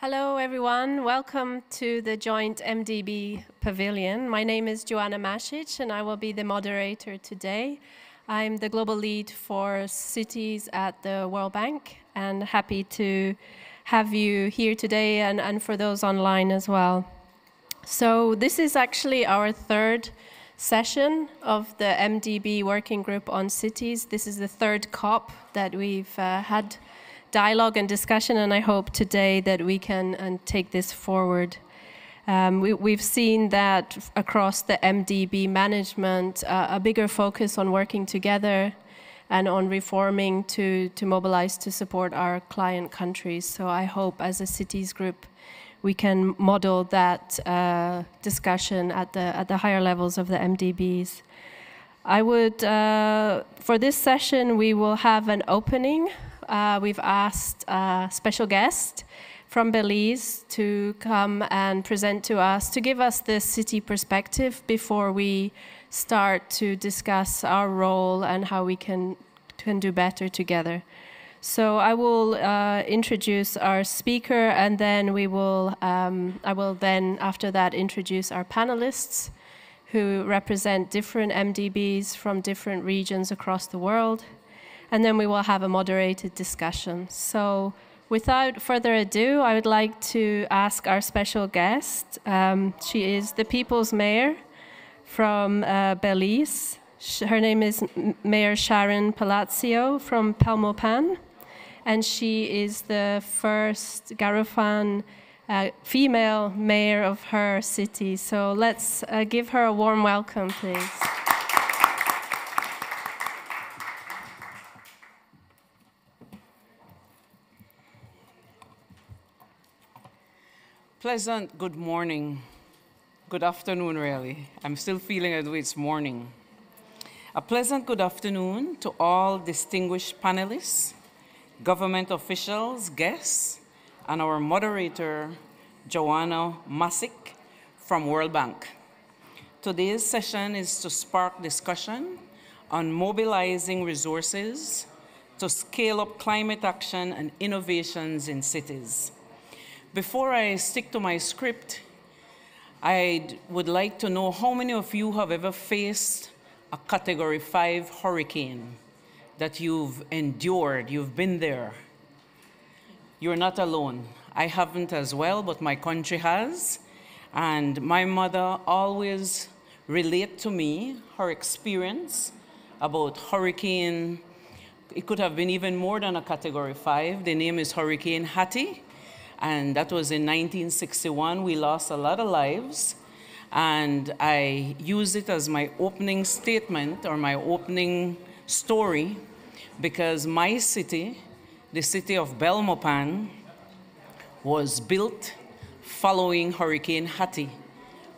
Hello everyone, welcome to the joint MDB Pavilion. My name is Joanna Masic and I will be the moderator today. I'm the global lead for cities at the World Bank and happy to have you here today and for those online as well. So this is actually our third session of the MDB Working Group on Cities. This is the third COP that we've had dialogue and discussion, and I hope today that we can take this forward. We've seen that across the MDB management, a bigger focus on working together and on reforming to mobilize to support our client countries. So I hope as a cities group we can model that discussion at the higher levels of the MDBs. I would, for this session, we will have an opening. We've asked a special guest from Belize to come and present to us, to give us the city perspective before we start to discuss our role and how we can do better together. So I will introduce our speaker, and then I will then, after that, introduce our panelists who represent different MDBs from different regions across the world. And then we will have a moderated discussion. So without further ado, I would like to ask our special guest. She is the People's Mayor from Belize. Her name is Mayor Sharon Palacio from Belmopan. And she is the first Garifan female mayor of her city. So let's give her a warm welcome, please. Pleasant good morning, good afternoon really. I'm still feeling as though it's morning. A pleasant good afternoon to all distinguished panelists, government officials, guests, and our moderator, Joanna Masic from World Bank. Today's session is to spark discussion on mobilizing resources to scale up climate action and innovations in cities. Before I stick to my script, I would like to know how many of you have ever faced a Category 5 hurricane that you've endured, you've been there. You're not alone. I haven't as well, but my country has. And my mother always relayed to me her experience about hurricane. It could have been even more than a Category 5. The name is Hurricane Hattie. And that was in 1961. We lost a lot of lives. And I use it as my opening statement or my opening story because my city, the city of Belmopan, was built following Hurricane Hattie,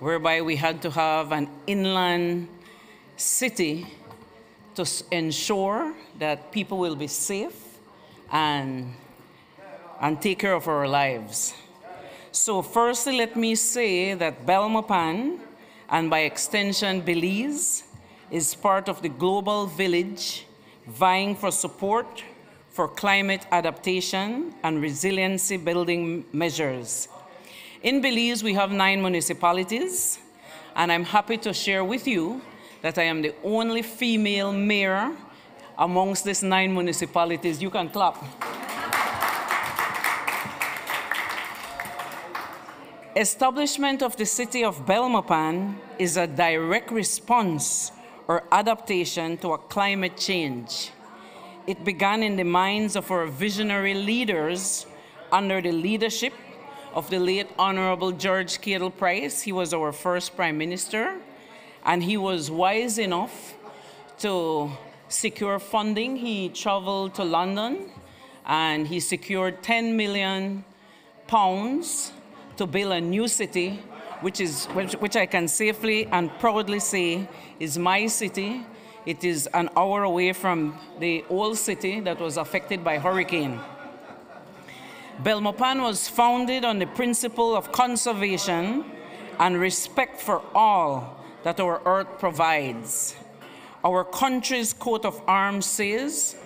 whereby we had to have an inland city to ensure that people will be safe and take care of our lives. So firstly, let me say that Belmopan, and by extension Belize, is part of the global village vying for support for climate adaptation and resiliency building measures. In Belize, we have 9 municipalities, and I'm happy to share with you that I am the only female mayor amongst these 9 municipalities. You can clap. Establishment of the city of Belmopan is a direct response or adaptation to a climate change. It began in the minds of our visionary leaders under the leadership of the late Honorable George Cadle Price. He was our first Prime Minister, and he was wise enough to secure funding. He traveled to London, and he secured £10 million to build a new city, which I can safely and proudly say is my city. It is an hour away from the old city that was affected by hurricane. Belmopan was founded on the principle of conservation and respect for all that our earth provides. Our country's coat of arms says,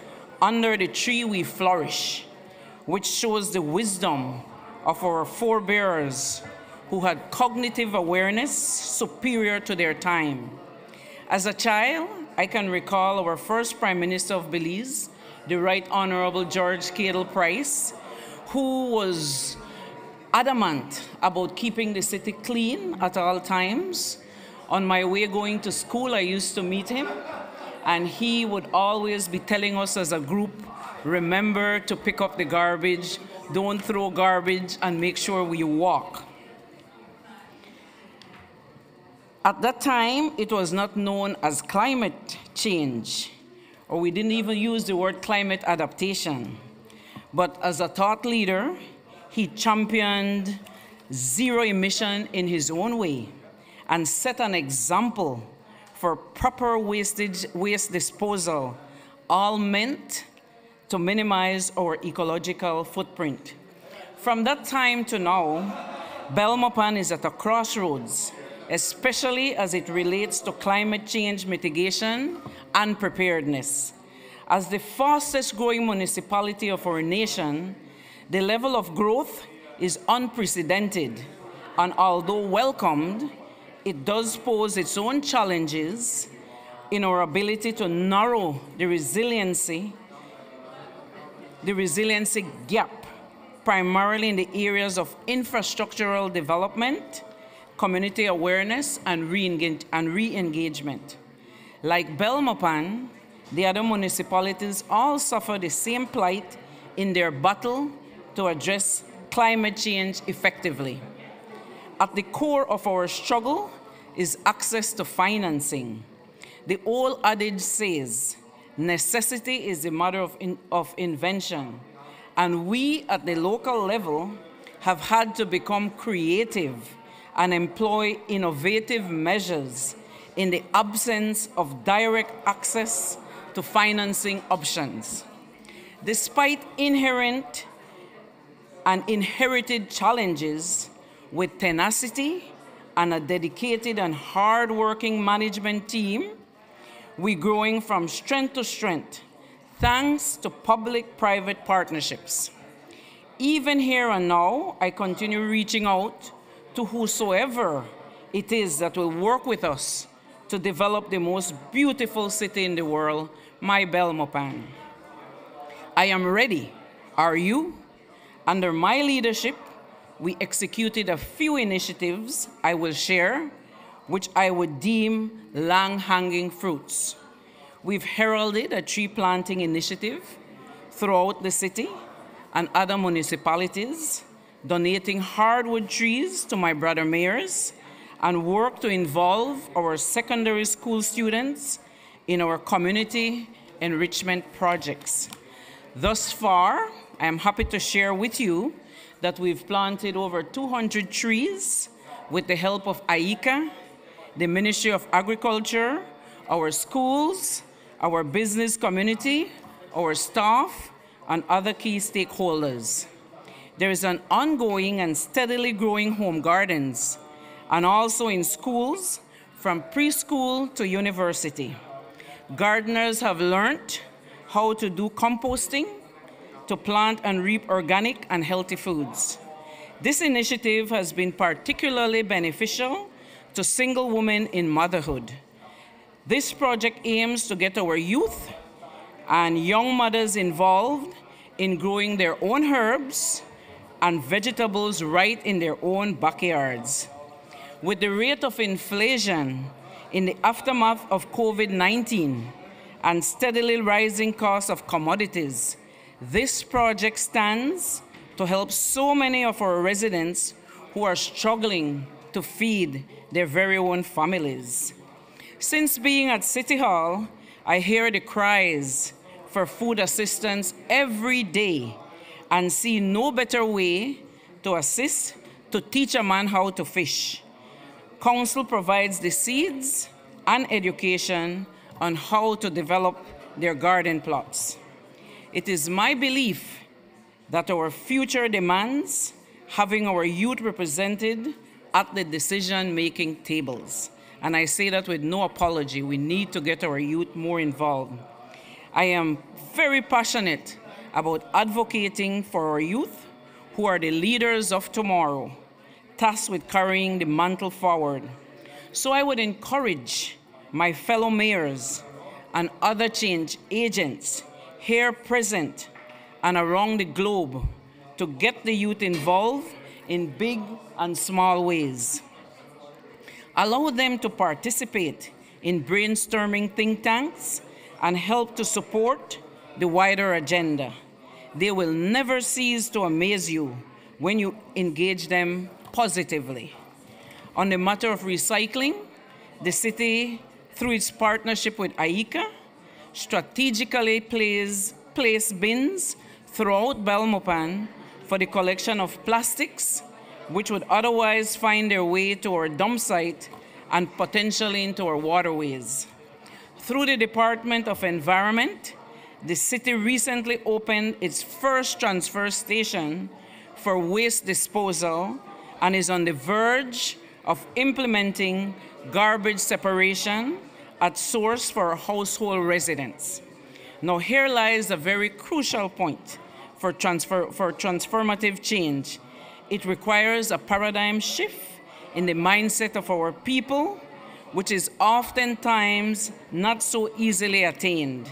"Under the tree we flourish," which shows the wisdom of our forebears who had cognitive awareness superior to their time. As a child, I can recall our first Prime Minister of Belize, the Right Honorable George Cadle Price, who was adamant about keeping the city clean at all times. On my way going to school, I used to meet him, and he would always be telling us as a group, remember to pick up the garbage, don't throw garbage, and make sure we walk. At that time, it was not known as climate change, or we didn't even use the word climate adaptation. But as a thought leader, he championed zero emission in his own way and set an example for proper waste disposal, all meant to minimize our ecological footprint. From that time to now, Belmopan is at a crossroads, especially as it relates to climate change mitigation and preparedness. As the fastest growing municipality of our nation, the level of growth is unprecedented, and although welcomed, it does pose its own challenges in our ability to narrow the resiliency gap, primarily in the areas of infrastructural development, community awareness, and re-engagement. Like Belmopan, the other municipalities all suffer the same plight in their battle to address climate change effectively. At the core of our struggle is access to financing. The old adage says, necessity is the mother of invention, and we at the local level have had to become creative and employ innovative measures in the absence of direct access to financing options. Despite inherent and inherited challenges, with tenacity and a dedicated and hard-working management team, we're growing from strength to strength, thanks to public-private partnerships. Even here and now, I continue reaching out to whosoever it is that will work with us to develop the most beautiful city in the world, my Belmopan. I am ready. Are you? Under my leadership, we executed a few initiatives I will share, which I would deem long-hanging fruits. We've heralded a tree planting initiative throughout the city and other municipalities, donating hardwood trees to my brother mayors, and work to involve our secondary school students in our community enrichment projects. Thus far, I am happy to share with you that we've planted over 200 trees with the help of AICA, the Ministry of Agriculture, our schools, our business community, our staff, and other key stakeholders. There is an ongoing and steadily growing home gardens, and also in schools from preschool to university. Gardeners have learned how to do composting, to plant and reap organic and healthy foods. This initiative has been particularly beneficial to single women in motherhood. This project aims to get our youth and young mothers involved in growing their own herbs and vegetables right in their own backyards. With the rate of inflation in the aftermath of COVID-19 and steadily rising costs of commodities, this project stands to help so many of our residents who are struggling to feed their very own families. Since being at City Hall, I hear the cries for food assistance every day and see no better way to assist to teach a man how to fish. Council provides the seeds and education on how to develop their garden plots. It is my belief that our future demands having our youth represented at the decision-making tables. And I say that with no apology. We need to get our youth more involved. I am very passionate about advocating for our youth who are the leaders of tomorrow, tasked with carrying the mantle forward. So I would encourage my fellow mayors and other change agents here present and around the globe to get the youth involved in big and small ways. Allow them to participate in brainstorming think tanks and help to support the wider agenda. They will never cease to amaze you when you engage them positively. On the matter of recycling, the city, through its partnership with AICA, strategically place bins throughout Belmopan for the collection of plastics, which would otherwise find their way to our dump site and potentially into our waterways. Through the Department of Environment, the city recently opened its first transfer station for waste disposal and is on the verge of implementing garbage separation at source for household residents. Now here lies a very crucial point for transformative change. It requires a paradigm shift in the mindset of our people, which is oftentimes not so easily attained.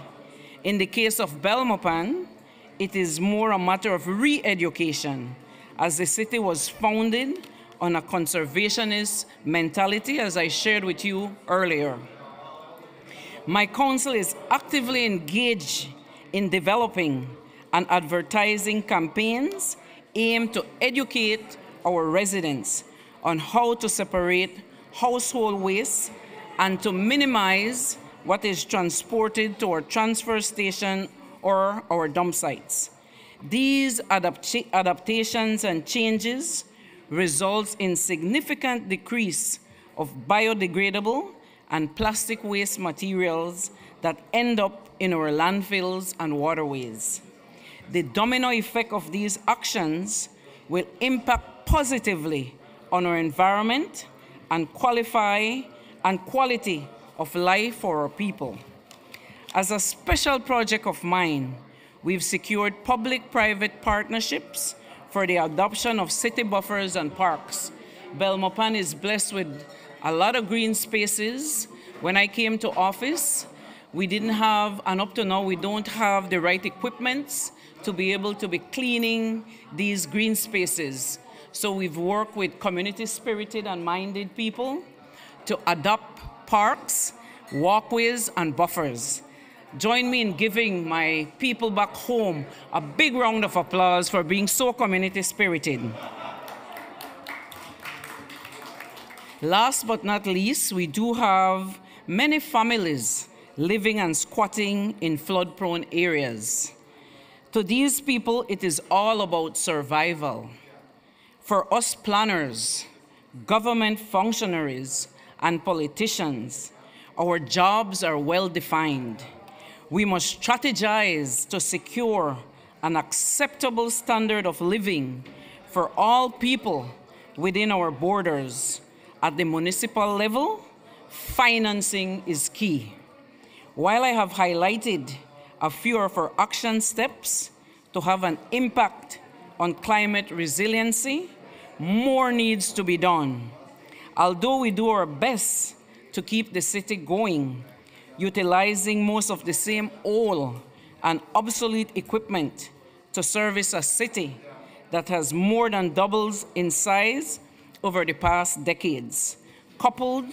In the case of Belmopan, it is more a matter of re-education, as the city was founded on a conservationist mentality, as I shared with you earlier. My council is actively engaged in developing and advertising campaigns aimed to educate our residents on how to separate household waste and to minimize what is transported to our transfer station or our dump sites. These adaptations and changes results in significant decrease of biodegradable and plastic waste materials that end up in our landfills and waterways. The domino effect of these actions will impact positively on our environment and quality of life for our people. As a special project of mine, we've secured public-private partnerships for the adoption of city buffers and parks. Belmopan is blessed with a lot of green spaces. When I came to office, we didn't have, and up to now, we don't have the right equipment to be able to be cleaning these green spaces. So we've worked with community-spirited and minded people to adopt parks, walkways, and buffers. Join me in giving my people back home a big round of applause for being so community-spirited. Last but not least, we do have many families living and squatting in flood-prone areas. To these people, it is all about survival. For us planners, government functionaries, and politicians, our jobs are well defined. We must strategize to secure an acceptable standard of living for all people within our borders. At the municipal level, financing is key. While I have highlighted a few of our action steps to have an impact on climate resiliency, more needs to be done. Although we do our best to keep the city going, utilizing most of the same old and obsolete equipment to service a city that has more than doubled in size over the past decades, coupled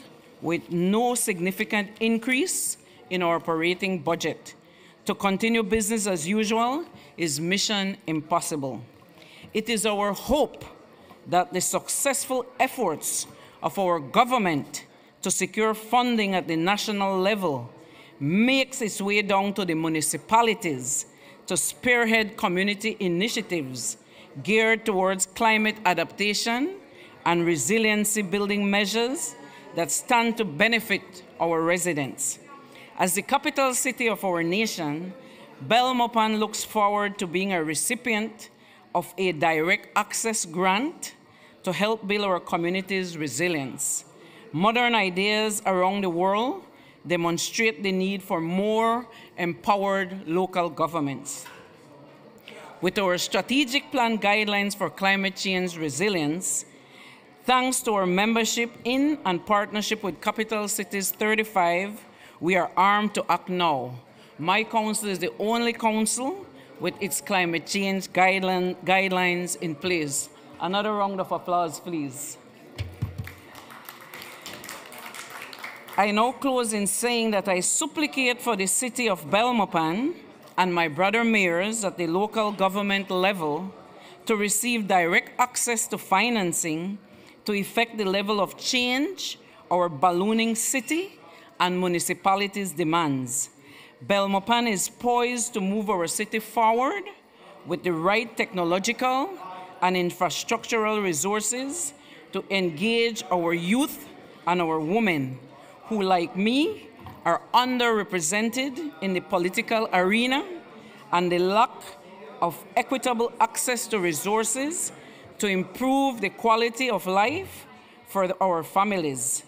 with no significant increase in our operating budget. To continue business as usual is mission impossible. It is our hope that the successful efforts of our government to secure funding at the national level makes its way down to the municipalities to spearhead community initiatives geared towards climate adaptation and resiliency building measures that stand to benefit our residents. As the capital city of our nation, Belmopan looks forward to being a recipient of a direct access grant to help build our community's resilience. Modern ideas around the world demonstrate the need for more empowered local governments. with our strategic plan guidelines for climate change resilience, thanks to our membership in and partnership with Capital Cities 35, we are armed to act now. My council is the only council with its climate change guidelines in place. Another round of applause, please. I now close in saying that I supplicate for the city of Belmopan and my brother mayors at the local government level to receive direct access to financing to effect the level of change our ballooning city and municipalities demands. Belmopan is poised to move our city forward with the right technological and infrastructural resources to engage our youth and our women who, like me, are underrepresented in the political arena and the lack of equitable access to resources to improve the quality of life for our families.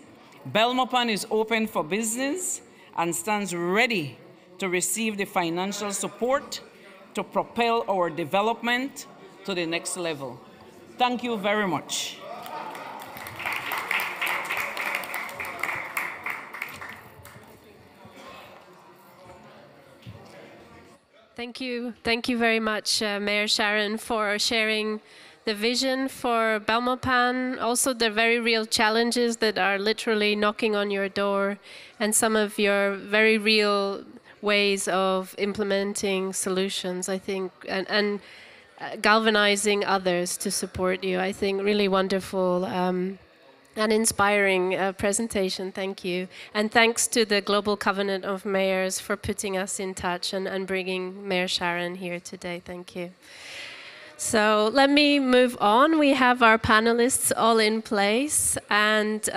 Belmopan is open for business and stands ready to receive the financial support to propel our development to the next level. Thank you very much. Thank you. Thank you very much, Mayor Sharon, for sharing the vision for Belmopan, also the very real challenges that are literally knocking on your door, and some of your very real ways of implementing solutions, I think, and galvanizing others to support you. I think really wonderful and inspiring presentation. Thank you. And thanks to the Global Covenant of Mayors for putting us in touch and bringing Mayor Sharon here today. Thank you. So let me move on. We have our panelists all in place, and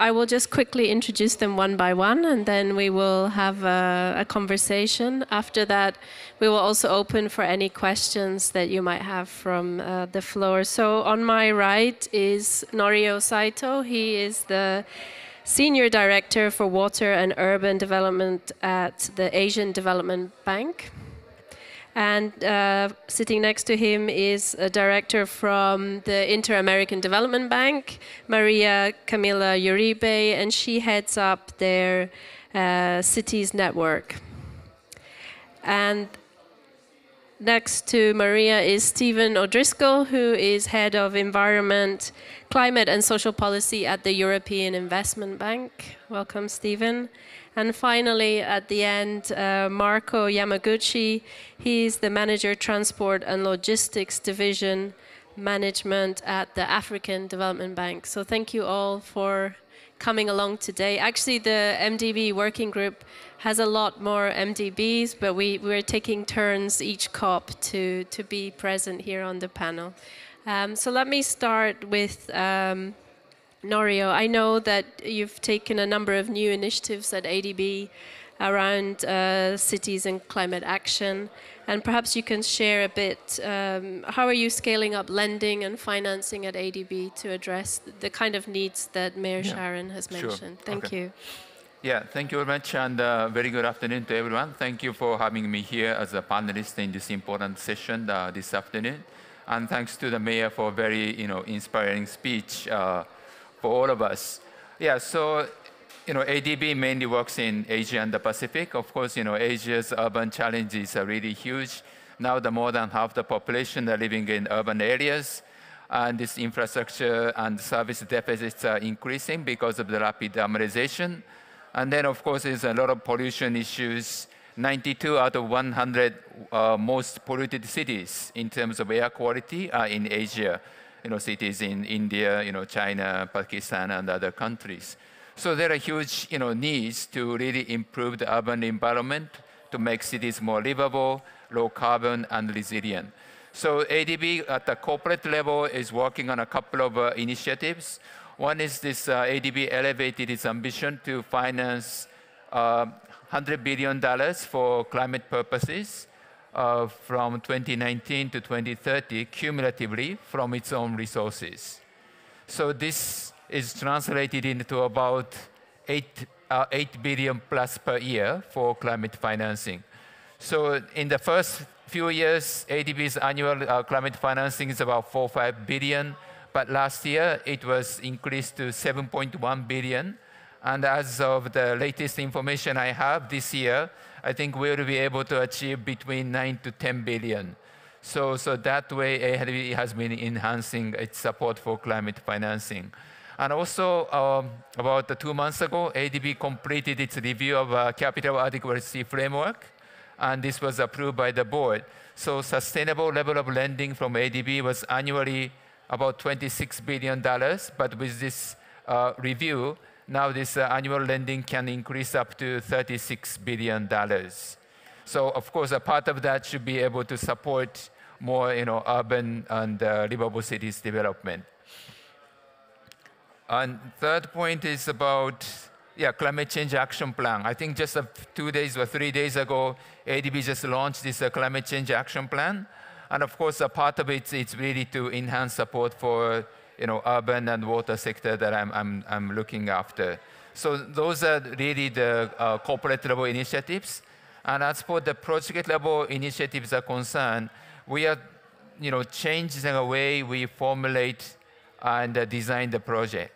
I will just quickly introduce them one by one, and then we will have a conversation. After that, we will also open for any questions that you might have from the floor. So on my right is Norio Saito. He is the Senior Director for Water and Urban Development at the Asian Development Bank. And sitting next to him is a director from the Inter-American Development Bank, Maria Camila Uribe, and she heads up their cities network. And next to Maria is Stephen O'Driscoll, who is head of Environment, Climate and Social Policy at the European Investment Bank. Welcome, Stephen. And finally, at the end, Marco Yamaguchi. He's the Manager, Transport and Logistics Division Management at the African Development Bank. So thank you all for coming along today. Actually, the MDB working group has a lot more MDBs, but we're taking turns each COP to be present here on the panel. So let me start with Norio. I know that you've taken a number of new initiatives at ADB around cities and climate action, and perhaps you can share a bit, how are you scaling up lending and financing at ADB to address the kind of needs that Mayor Sharon has mentioned? Sure. Thank you. Yeah, thank you very much, and very good afternoon to everyone. Thank you for having me here as a panelist in this important session this afternoon. And thanks to the mayor for a very inspiring speech for all of us. Yeah, so ADB mainly works in Asia and the Pacific. Of course, Asia's urban challenges are really huge. Now, more than half the population are living in urban areas, and this infrastructure and service deficits are increasing because of the rapid urbanization. And then, of course, there's a lot of pollution issues. 92 out of 100 most polluted cities in terms of air quality are in Asia. Cities in India, China, Pakistan, and other countries. So there are huge, needs to really improve the urban environment to make cities more livable, low carbon, and resilient. So ADB at the corporate level is working on a couple of initiatives. One is this ADB elevated its ambition to finance $100 billion for climate purposes from 2019 to 2030 cumulatively from its own resources. So this is translated into about 8 billion plus per year for climate financing. So in the first few years, ADB's annual climate financing is about 4-5 billion. But last year, it was increased to 7.1 billion. And as of the latest information I have this year, I think we'll be able to achieve between 9 to 10 billion. So that way, ADB has been enhancing its support for climate financing. And also, about 2 months ago, ADB completed its review of capital adequacy framework, and this was approved by the board. So sustainable level of lending from ADB was annually about $26 billion, but with this review, now this annual lending can increase up to $36 billion. So of course, a part of that should be able to support more urban and livable cities development. And third point is about climate change action plan. I think just 2 days or 3 days ago, ADB just launched this climate change action plan. And of course, a part of it is really to enhance support for urban and water sector that I'm looking after. So those are really the corporate level initiatives. And as for the project level initiatives are concerned, we are changing the way we formulate and design the project.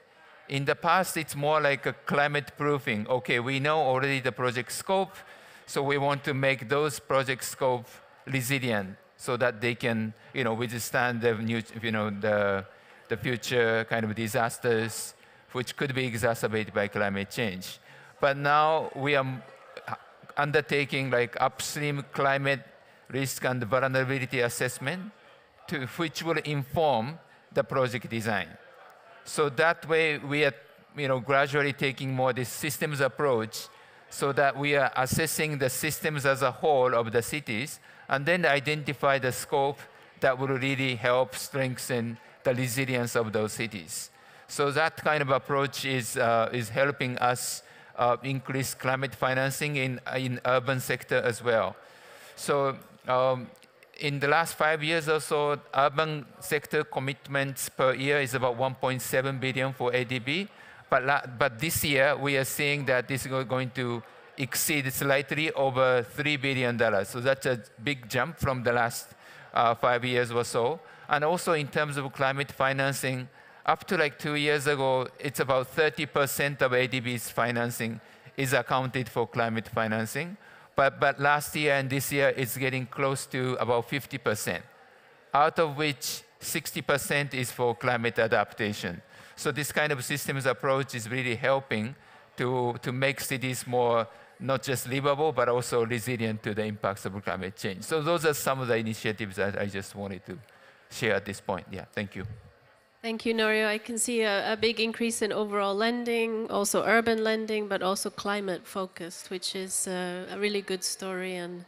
In the past, it's more like a climate proofing. Okay, we know already the project scope, so we want to make those project scope resilient so that they can withstand the new, the future kind of disasters which could be exacerbated by climate change. But now we are undertaking like upstream climate risk and vulnerability assessment which will inform the project design. So that way we are gradually taking more this systems approach so that we are assessing the systems as a whole of the cities and then identify the scope that will really help strengthen the resilience of those cities. So that kind of approach is helping us increase climate financing in urban sector as well. So in the last 5 years or so, urban sector commitments per year is about 1.7 billion for ADB. But this year, we are seeing that this is going to exceed slightly over $3 billion. So that's a big jump from the last 5 years or so. And also in terms of climate financing, up to like 2 years ago, it's about 30% of ADB's financing is accounted for climate financing. But last year and this year, it's getting close to about 50%, out of which 60% is for climate adaptation. So this kind of systems approach is really helping to make cities more not just livable, but also resilient to the impacts of climate change. So those are some of the initiatives that I just wanted to share at this point. Yeah, thank you. Thank you, Norio. I can see a big increase in overall lending, also urban lending, but also climate focused, which is a really good story and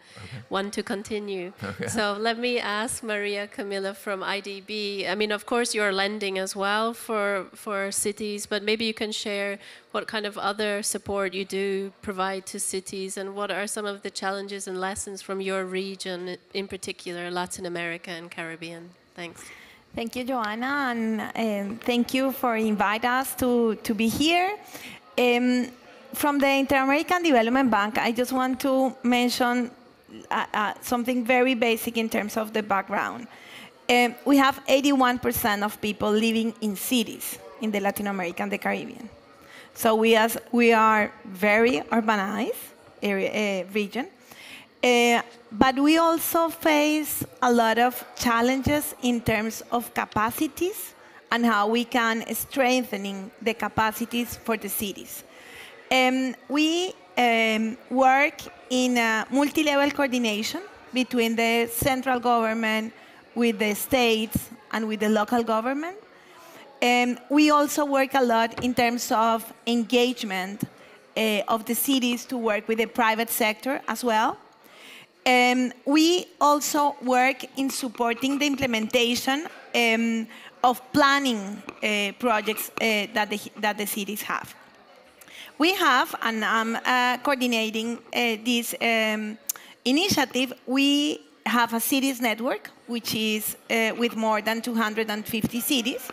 one to continue. Okay. So let me ask Maria Camilla from IDB. I mean, of course, you're lending as well for cities, but maybe you can share what kind of other support you do provide to cities and what are some of the challenges and lessons from your region, in particular, Latin America and Caribbean. Thanks. Thank you, Joanna, and thank you for inviting us to be here. From the Inter-American Development Bank, I just want to mention something very basic in terms of the background. We have 81% of people living in cities in the Latin America and the Caribbean. So we are very urbanized region. But we also face a lot of challenges in terms of capacities and how we can strengthen the capacities for the cities. We work in a multi-level coordination between the central government, with the states, and with the local government. We also work a lot in terms of engagement of the cities to work with the private sector as well. We also work in supporting the implementation of planning projects that the cities have. We have, and I'm coordinating this initiative, we have a cities network, which is with more than 250 cities,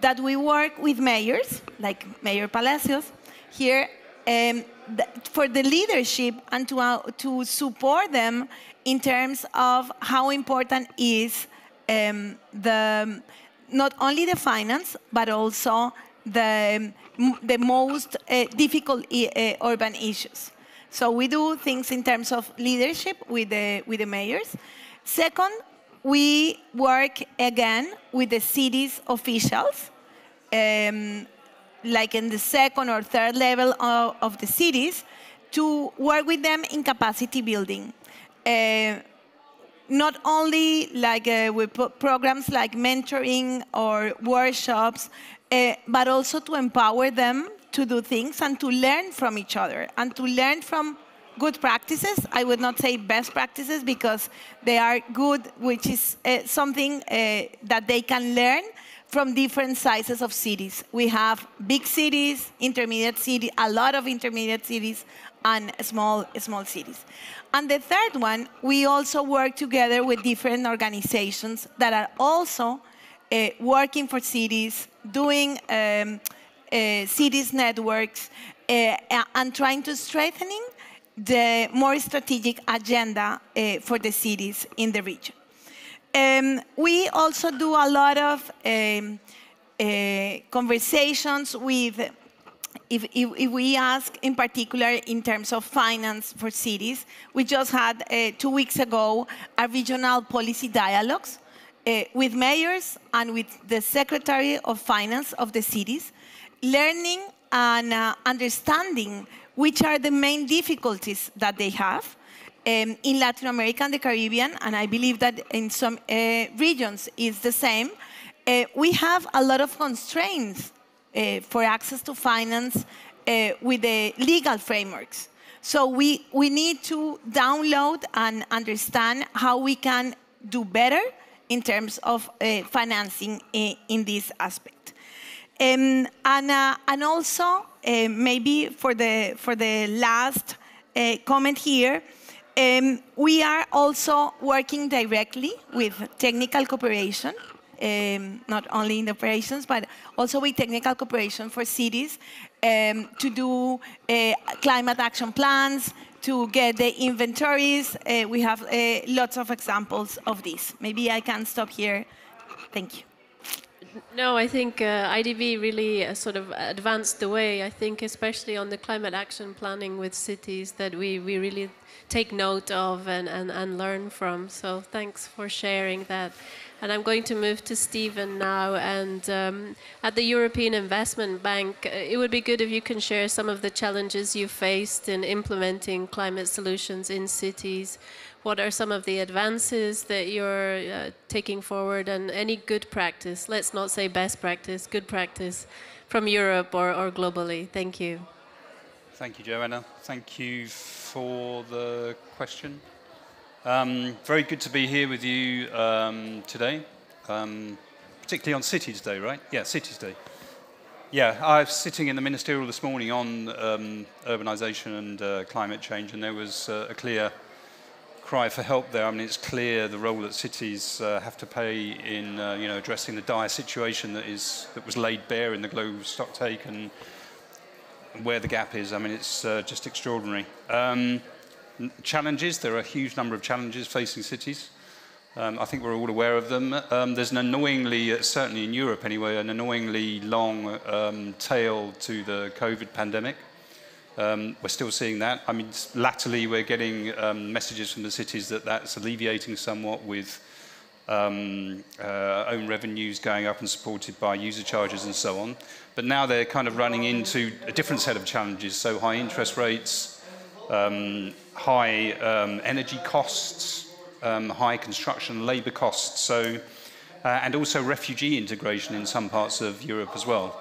that we work with mayors, like Mayor Palacios. Here, for the leadership and to support them in terms of how important is not only the finance, but also the most difficult urban issues. So we do things in terms of leadership with the mayors. Second, we work again with the city's officials, like in the second or third level of the cities, to work with them in capacity building. Not only like with programs like mentoring or workshops, but also to empower them to do things and to learn from each other and to learn from good practices. I would not say best practices because they are good, which is something that they can learn from different sizes of cities. We have big cities, intermediate cities, a lot of intermediate cities, and small cities. And the third one, we also work together with different organizations that are also working for cities, doing cities networks, and trying to strengthening the more strategic agenda for the cities in the region. We also do a lot of conversations with, if we ask in particular in terms of finance for cities, we just had 2 weeks ago a regional policy dialogues with mayors and with the Secretary of Finance of the cities, learning and understanding which are the main difficulties that they have in Latin America and the Caribbean, and I believe that in some regions it's the same. We have a lot of constraints for access to finance with the legal frameworks. So we need to download and understand how we can do better in terms of financing in this aspect. And also, maybe for the last comment here, we are also working directly with technical cooperation, not only in the operations, but also with technical cooperation for cities to do climate action plans, to get the inventories. We have lots of examples of this. Maybe I can stop here. Thank you. No, I think IDB really sort of advanced the way. I think especially on the climate action planning with cities that we really take note of and learn from. So thanks for sharing that. And I'm going to move to Stephen now. And at the European Investment Bank, it would be good if you can share some of the challenges you faced in implementing climate solutions in cities. What are some of the advances that you're taking forward, and any good practice? Let's not say best practice, good practice from Europe or globally. Thank you. Thank you, Joanna. Thank you for the question. Very good to be here with you today, particularly on Cities Day, right? Yeah, Cities Day. Yeah, I was sitting in the ministerial this morning on urbanization and climate change, and there was a clear cry for help there. I mean, it's clear the role that cities have to play in addressing the dire situation that was laid bare in the global stocktake and where the gap is. I mean, it's just extraordinary. Challenges, there are a huge number of challenges facing cities. I think we're all aware of them. There's an annoyingly, certainly in Europe anyway, an annoyingly long tail to the COVID pandemic. We're still seeing that. I mean, latterly we're getting messages from the cities that that's alleviating somewhat with own revenues going up and supported by user charges and so on. But now they're kind of running into a different set of challenges. So high interest rates, high energy costs, high construction labour costs, so, and also refugee integration in some parts of Europe as well.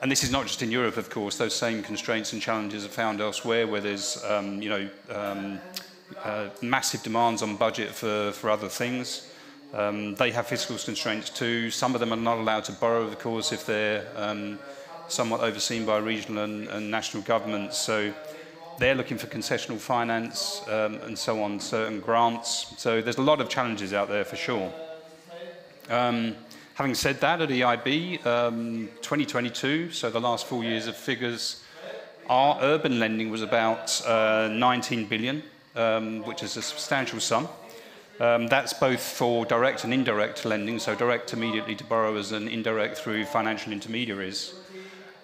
And this is not just in Europe, of course. Those same constraints and challenges are found elsewhere, where there's massive demands on budget for other things. They have fiscal constraints too. Some of them are not allowed to borrow, of course, if they're somewhat overseen by regional and national governments. So they're looking for concessional finance and so on, certain grants. So there's a lot of challenges out there for sure. Having said that, at EIB, 2022, so the last 4 years of figures, Our urban lending was about 19 billion, which is a substantial sum. That's both for direct and indirect lending, so direct immediately to borrowers and indirect through financial intermediaries.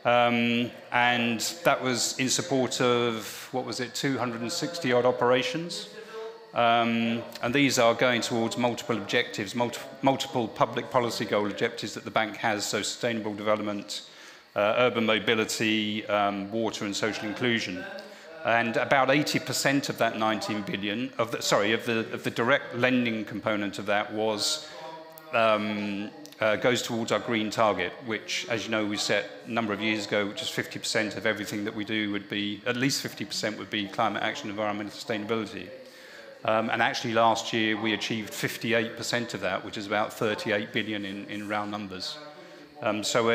And that was in support of, what was it, 260 odd operations. And these are going towards multiple objectives, multiple public policy goal objectives that the bank has, so sustainable development, urban mobility, water and social inclusion. And about 80% of that 19 billion, of the direct lending component of that was goes towards our green target, which, as you know, we set a number of years ago, which is 50% of everything that we do would be, at least 50% would be climate action, environmental sustainability. And actually last year we achieved 58% of that, which is about 38 billion in round numbers. So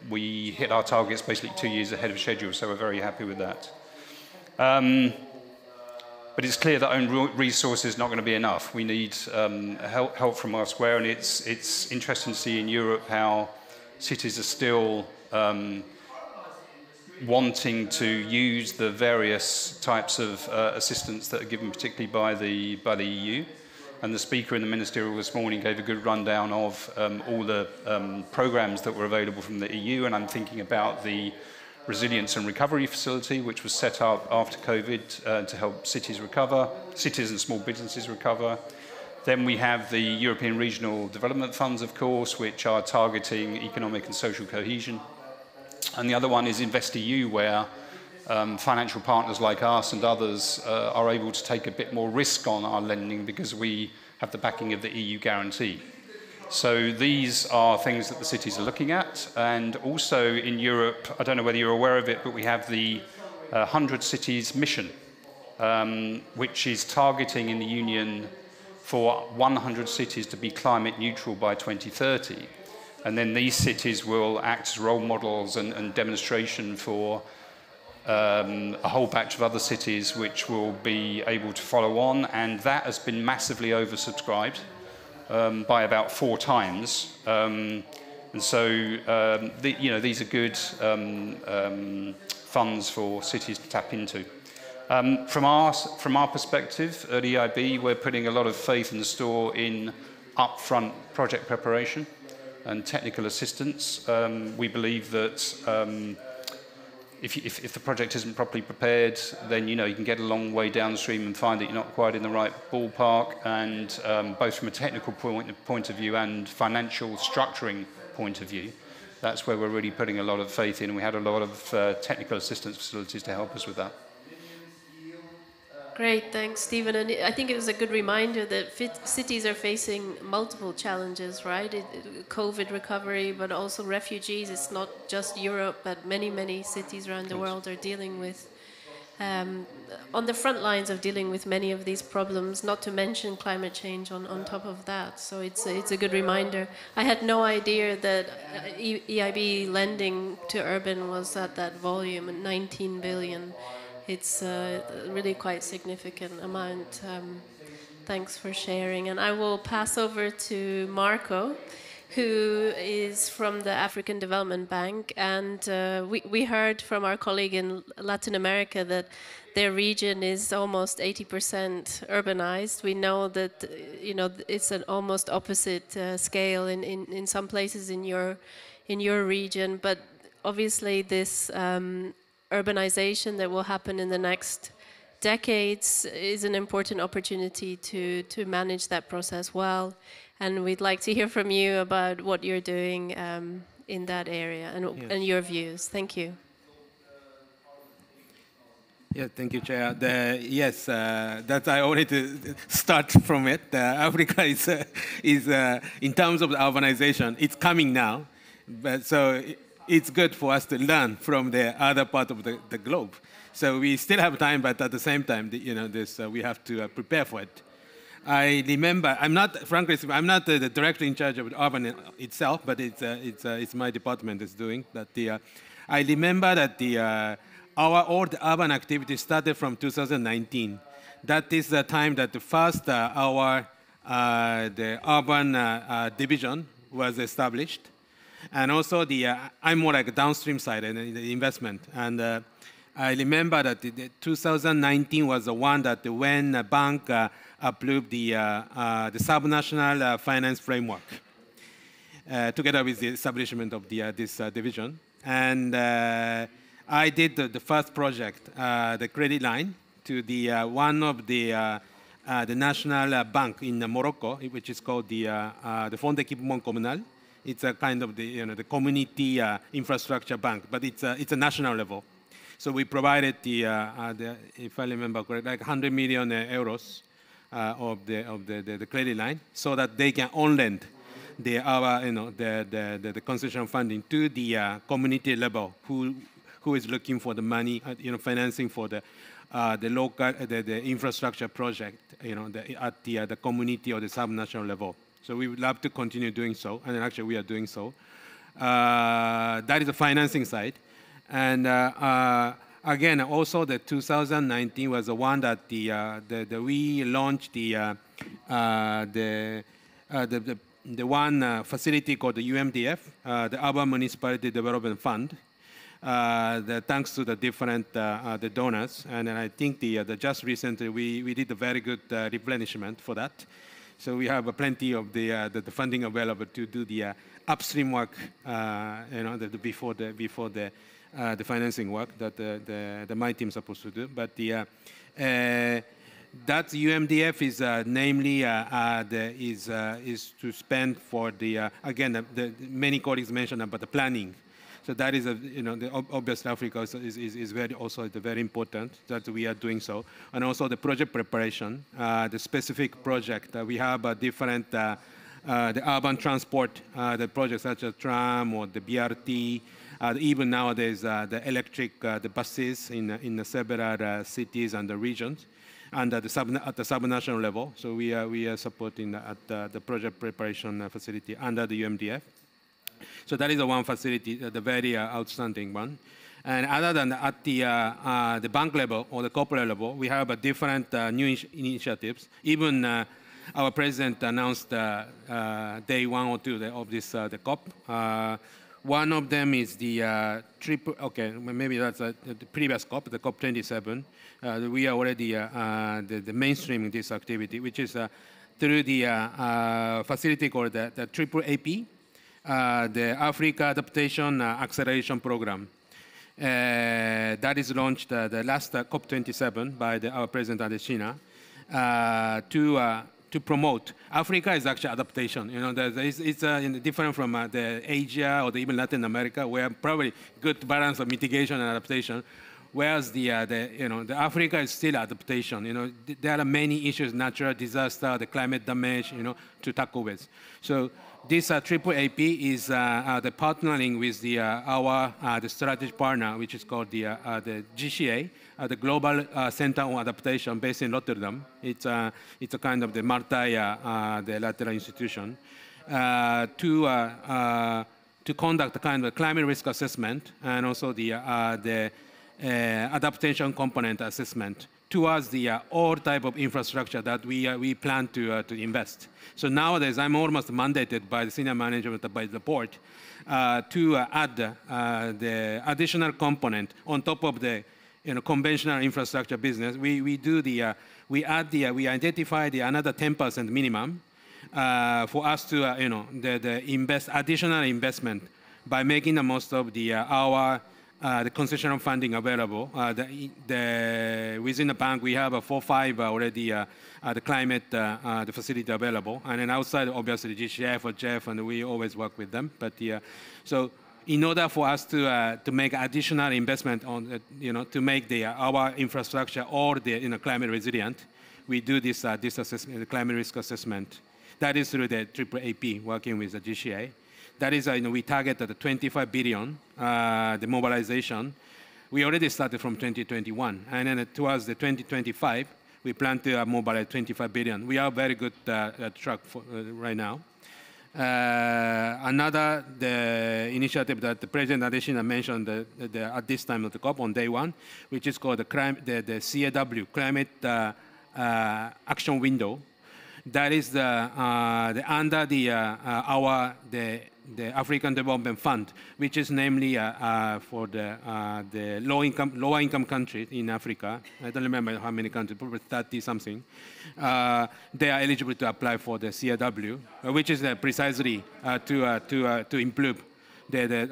we hit our targets basically 2 years ahead of schedule, so we're very happy with that. But it's clear that own resources is not going to be enough. We need help from elsewhere, and it's interesting to see in Europe how cities are still wanting to use the various types of assistance that are given, particularly by the EU. And the speaker in the ministerial this morning gave a good rundown of all the programs that were available from the EU, and I'm thinking about the Resilience and Recovery Facility, which was set up after COVID to help cities recover, cities and small businesses recover. Then we have the European Regional Development Funds, of course, which are targeting economic and social cohesion. And the other one is InvestEU, where financial partners like us and others are able to take a bit more risk on our lending because we have the backing of the EU guarantee. So these are things that the cities are looking at. And also in Europe, I don't know whether you're aware of it, but we have the 100 Cities Mission, which is targeting in the Union for 100 cities to be climate neutral by 2030. And then these cities will act as role models and demonstration for a whole batch of other cities which will be able to follow on. And that has been massively oversubscribed. By about 4 times, and so these are good funds for cities to tap into. From our perspective at EIB, we're putting a lot of faith in the store in upfront project preparation and technical assistance. We believe that if the project isn't properly prepared, then you can get a long way downstream and find that you're not quite in the right ballpark. And both from a technical point of view and financial structuring point of view, that's where we're really putting a lot of faith in. We had a lot of technical assistance facilities to help us with that. Great, thanks, Stephen. And I think it was a good reminder that cities are facing multiple challenges, right? COVID recovery, but also refugees. It's not just Europe, but many cities around the world are dealing with, on the front lines of dealing with many of these problems, not to mention climate change on top of that. So it's a good reminder. I had no idea that EIB lending to urban was at that volume, 19 billion. It's a really quite significant amount. Thanks for sharing. And I will pass over to Marco, who is from the African Development Bank. And we heard from our colleague in Latin America that their region is almost 80% urbanized. We know that it's an almost opposite scale in some places in your region. But obviously this urbanization that will happen in the next decades is an important opportunity to manage that process well. And we'd like to hear from you about what you're doing in that area and your views. Thank you. Yeah, thank you, Chair. That I wanted to start from it. Africa is in terms of the urbanization, it's coming now. But so it's good for us to learn from the other part of the globe. So we still have time, but at the same time, we have to prepare for it. I remember, frankly, I'm not the director in charge of urban itself, but it's my department is doing that. I remember that our old urban activity started from 2019. That is the time that the first the urban division was established. And also I'm more like a downstream side and the investment. And I remember that 2019 was the one that when the bank approved the subnational finance framework together with the establishment of this division. And I did the first project, the credit line, to the one of the national bank in Morocco, which is called the Fonds d'équipement communal. It's a kind of the community infrastructure bank, but it's a national level. So we provided the if I remember correctly, like 100 million euros of the credit line, so that they can on-lend the concession funding to the community level who is looking for the money, financing for the local the infrastructure project, at the community or the subnational level. So we would love to continue doing so, and actually we are doing so. That is the financing side, and again, also the 2019 was the one that we launched the one facility called the UMDF, the Urban Municipality Development Fund. Thanks to the different the donors, and I think just recently we did a very good replenishment for that. So we have plenty of the funding available to do the upstream work, before the financing work that my team is supposed to do. But that UMDF is namely is to spend for the again the many colleagues mentioned about the planning. So that is obviously Africa is very important that we are doing so, and also the project preparation, the specific project we have different the urban transport, the projects such as tram or the BRT, even nowadays the electric the buses in the several cities and the regions, and at the subnational level. So we are supporting at the project preparation facility under the UMDF. So that is the one facility, the very outstanding one. And other than at the bank level or the corporate level, we have different new initiatives. Even our president announced day 1 or 2 of this the COP. One of them is the maybe that's the previous COP, the COP27. We are already the mainstreaming this activity, which is through the facility called the Triple AP. The Africa Adaptation Acceleration Program that is launched the last COP27 by our President Adesina to promote. Africa is actually adaptation. It's different from the Asia or even Latin America, where probably good balance of mitigation and adaptation. Whereas the Africa is still adaptation. There are many issues, natural disaster, the climate damage, to tackle with. So this Triple AP is the partnering with the strategic partner, which is called the GCA, the Global Center on Adaptation, based in Rotterdam. It's a kind of the multilateral institution to conduct the kind of climate risk assessment and also the adaptation component assessment towards the all type of infrastructure that we plan to invest. So nowadays, I'm almost mandated by the senior management, by the board, to add the additional component on top of the conventional infrastructure business. We identify the another 10% minimum for us to invest additional investment by making the most of the concessional funding available. Within the bank, we have 4 or 5 already the climate the facility available, and then outside, obviously, GCF or JEF, and we always work with them. But so in order for us to make additional investment on to make our infrastructure or the climate resilient, we do this assessment, the climate risk assessment. That is through the Triple AP, working with the GCA. That is, we target the 25 billion, the mobilization. We already started from 2021, and then towards the 2025, we plan to mobilize 25 billion. We are very good track right now. Another initiative that the President Adesina mentioned at this time of the COP on day 1, which is called the CAW, Climate Action Window. That is under the African Development Fund, which is namely for the lower income countries in Africa. I don't remember how many countries, probably 30 something. They are eligible to apply for the CRW, which is precisely to improve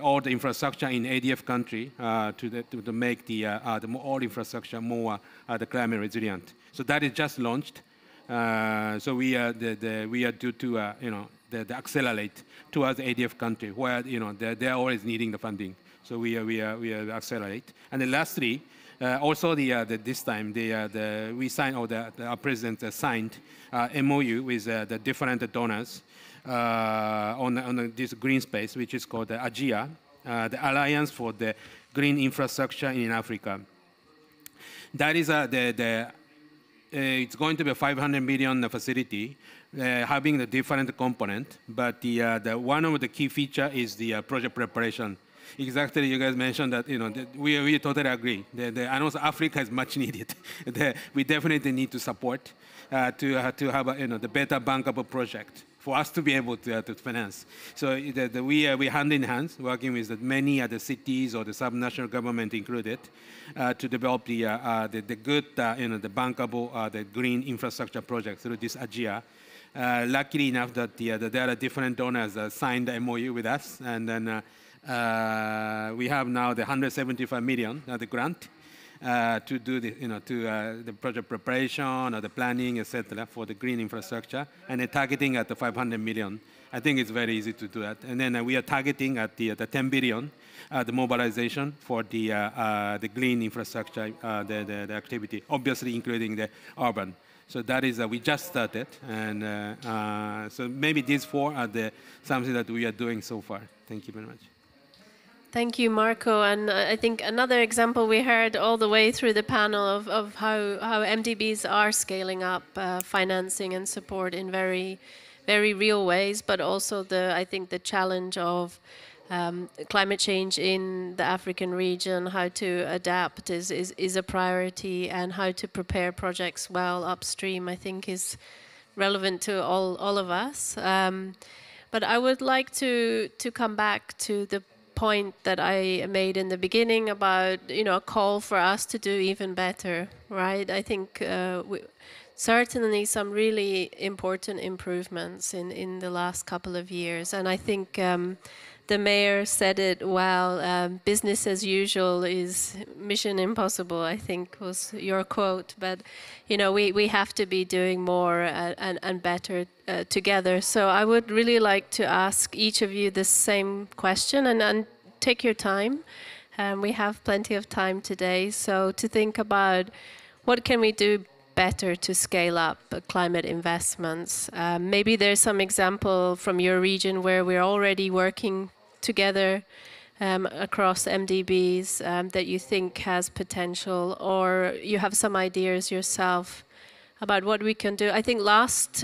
all the infrastructure in ADF country to make all infrastructure more the climate resilient. So that is just launched. So we are due to accelerate towards the ADF country where they are always needing the funding. So we accelerate. And then lastly, also this time we signed, or our president signed MOU with the different donors on this green space, which is called the AGIA, the Alliance for the Green Infrastructure in Africa. That is it's going to be a 500 million facility, having the different component, but one of the key feature is the project preparation. Exactly, you guys mentioned that we totally agree. And also Africa is much needed. We definitely need to support to have the better bankable project for us to be able to finance. So we hand in hand working with many other cities or the subnational government included to develop the good the bankable the green infrastructure project through this AGIA. Luckily enough that there are different donors that signed the MOU with us, and then we have now the 175 million the grant to do the project preparation or the planning, etc., for the green infrastructure, and they're targeting at the 500 million. I think it's very easy to do that. And then we are targeting at the 10 billion, the mobilization for the green infrastructure, the activity, obviously including the urban. So that is, we just started, and so maybe these four are something that we are doing so far. Thank you very much. Thank you, Marco. And I think another example we heard all the way through the panel of how MDBs are scaling up financing and support in very, very real ways, but also I think the challenge of climate change in the African region, how to adapt is a priority, and how to prepare projects well upstream, I think, is relevant to all of us. But I would like to come back to the point that I made in the beginning about a call for us to do even better, right? I think certainly some really important improvements in the last couple of years, and I think the mayor said it well. Business as usual is mission impossible, I think was your quote. But we have to be doing more and better together. So I would really like to ask each of you the same question, and take your time. We have plenty of time today, so to think about what can we do better to scale up climate investments. Maybe there's some example from your region where we're already working together across MDBs that you think has potential, or you have some ideas yourself about what we can do. I think last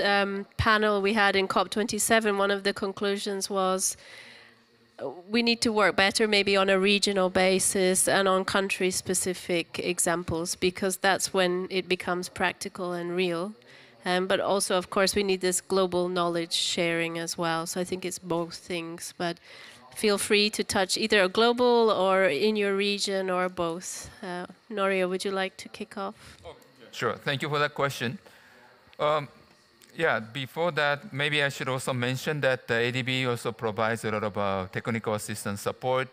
panel we had in COP27, one of the conclusions was we need to work better maybe on a regional basis and on country-specific examples, because that's when it becomes practical and real. But also, of course, we need this global knowledge sharing as well. So I think it's both things. But feel free to touch either a global or in your region or both. Norio, would you like to kick off? Oh, yeah. Sure. Thank you for that question. Yeah, before that, maybe I should also mention that the ADB also provides a lot of technical assistance support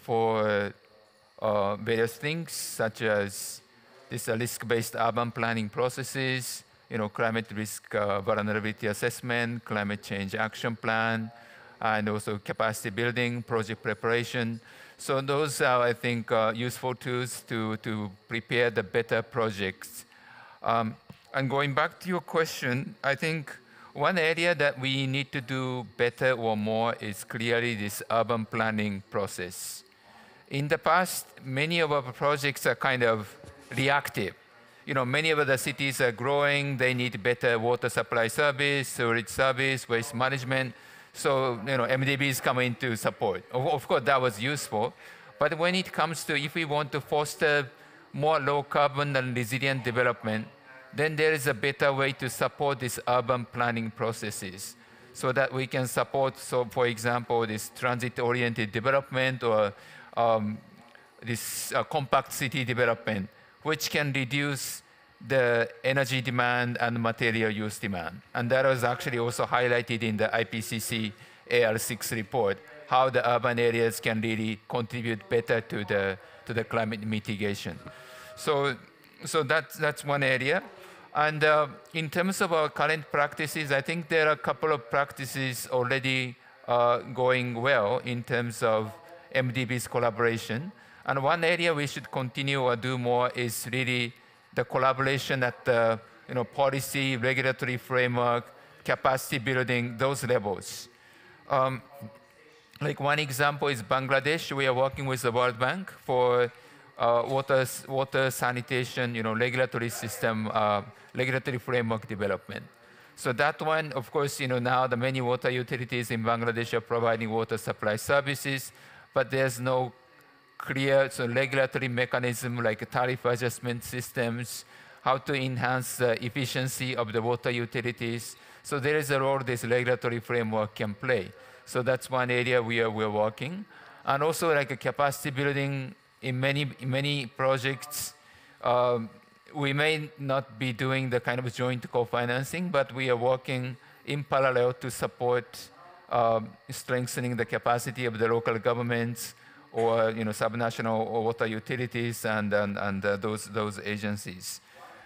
for various things, such as this risk-based urban planning processes, climate risk vulnerability assessment, climate change action plan, and also capacity building, project preparation. So those are, I think, useful tools to prepare the better projects. And going back to your question, I think one area that we need to do better or more is clearly this urban planning process. In the past, many of our projects are kind of reactive. Many of the cities are growing, they need better water supply service, sewage service, waste management. So, MDBs come in to support. Of course, that was useful. But when it comes to, if we want to foster more low carbon and resilient development, then there is a better way to support these urban planning processes. so that we can support, so for example, this transit-oriented development or this compact city development, which can reduce the energy demand and material use demand. And that was actually also highlighted in the IPCC AR6 report, how the urban areas can really contribute better to the climate mitigation. So that's one area. And in terms of our current practices, I think there are a couple of practices already going well in terms of MDBs collaboration. And one area we should continue or do more is really the collaboration at the policy, regulatory framework, capacity building, those levels. Like one example is Bangladesh. We are working with the World Bank for water sanitation, regulatory system, regulatory framework development. So that one, of course, now the many water utilities in Bangladesh are providing water supply services, but there's no clear regulatory mechanism like tariff adjustment systems, how to enhance the efficiency of the water utilities. So there is a role this regulatory framework can play. So that's one area we're working. And also like a capacity building in many projects. We may not be doing the kind of joint co-financing, but we are working in parallel to support strengthening the capacity of the local governments or subnational water utilities and those agencies.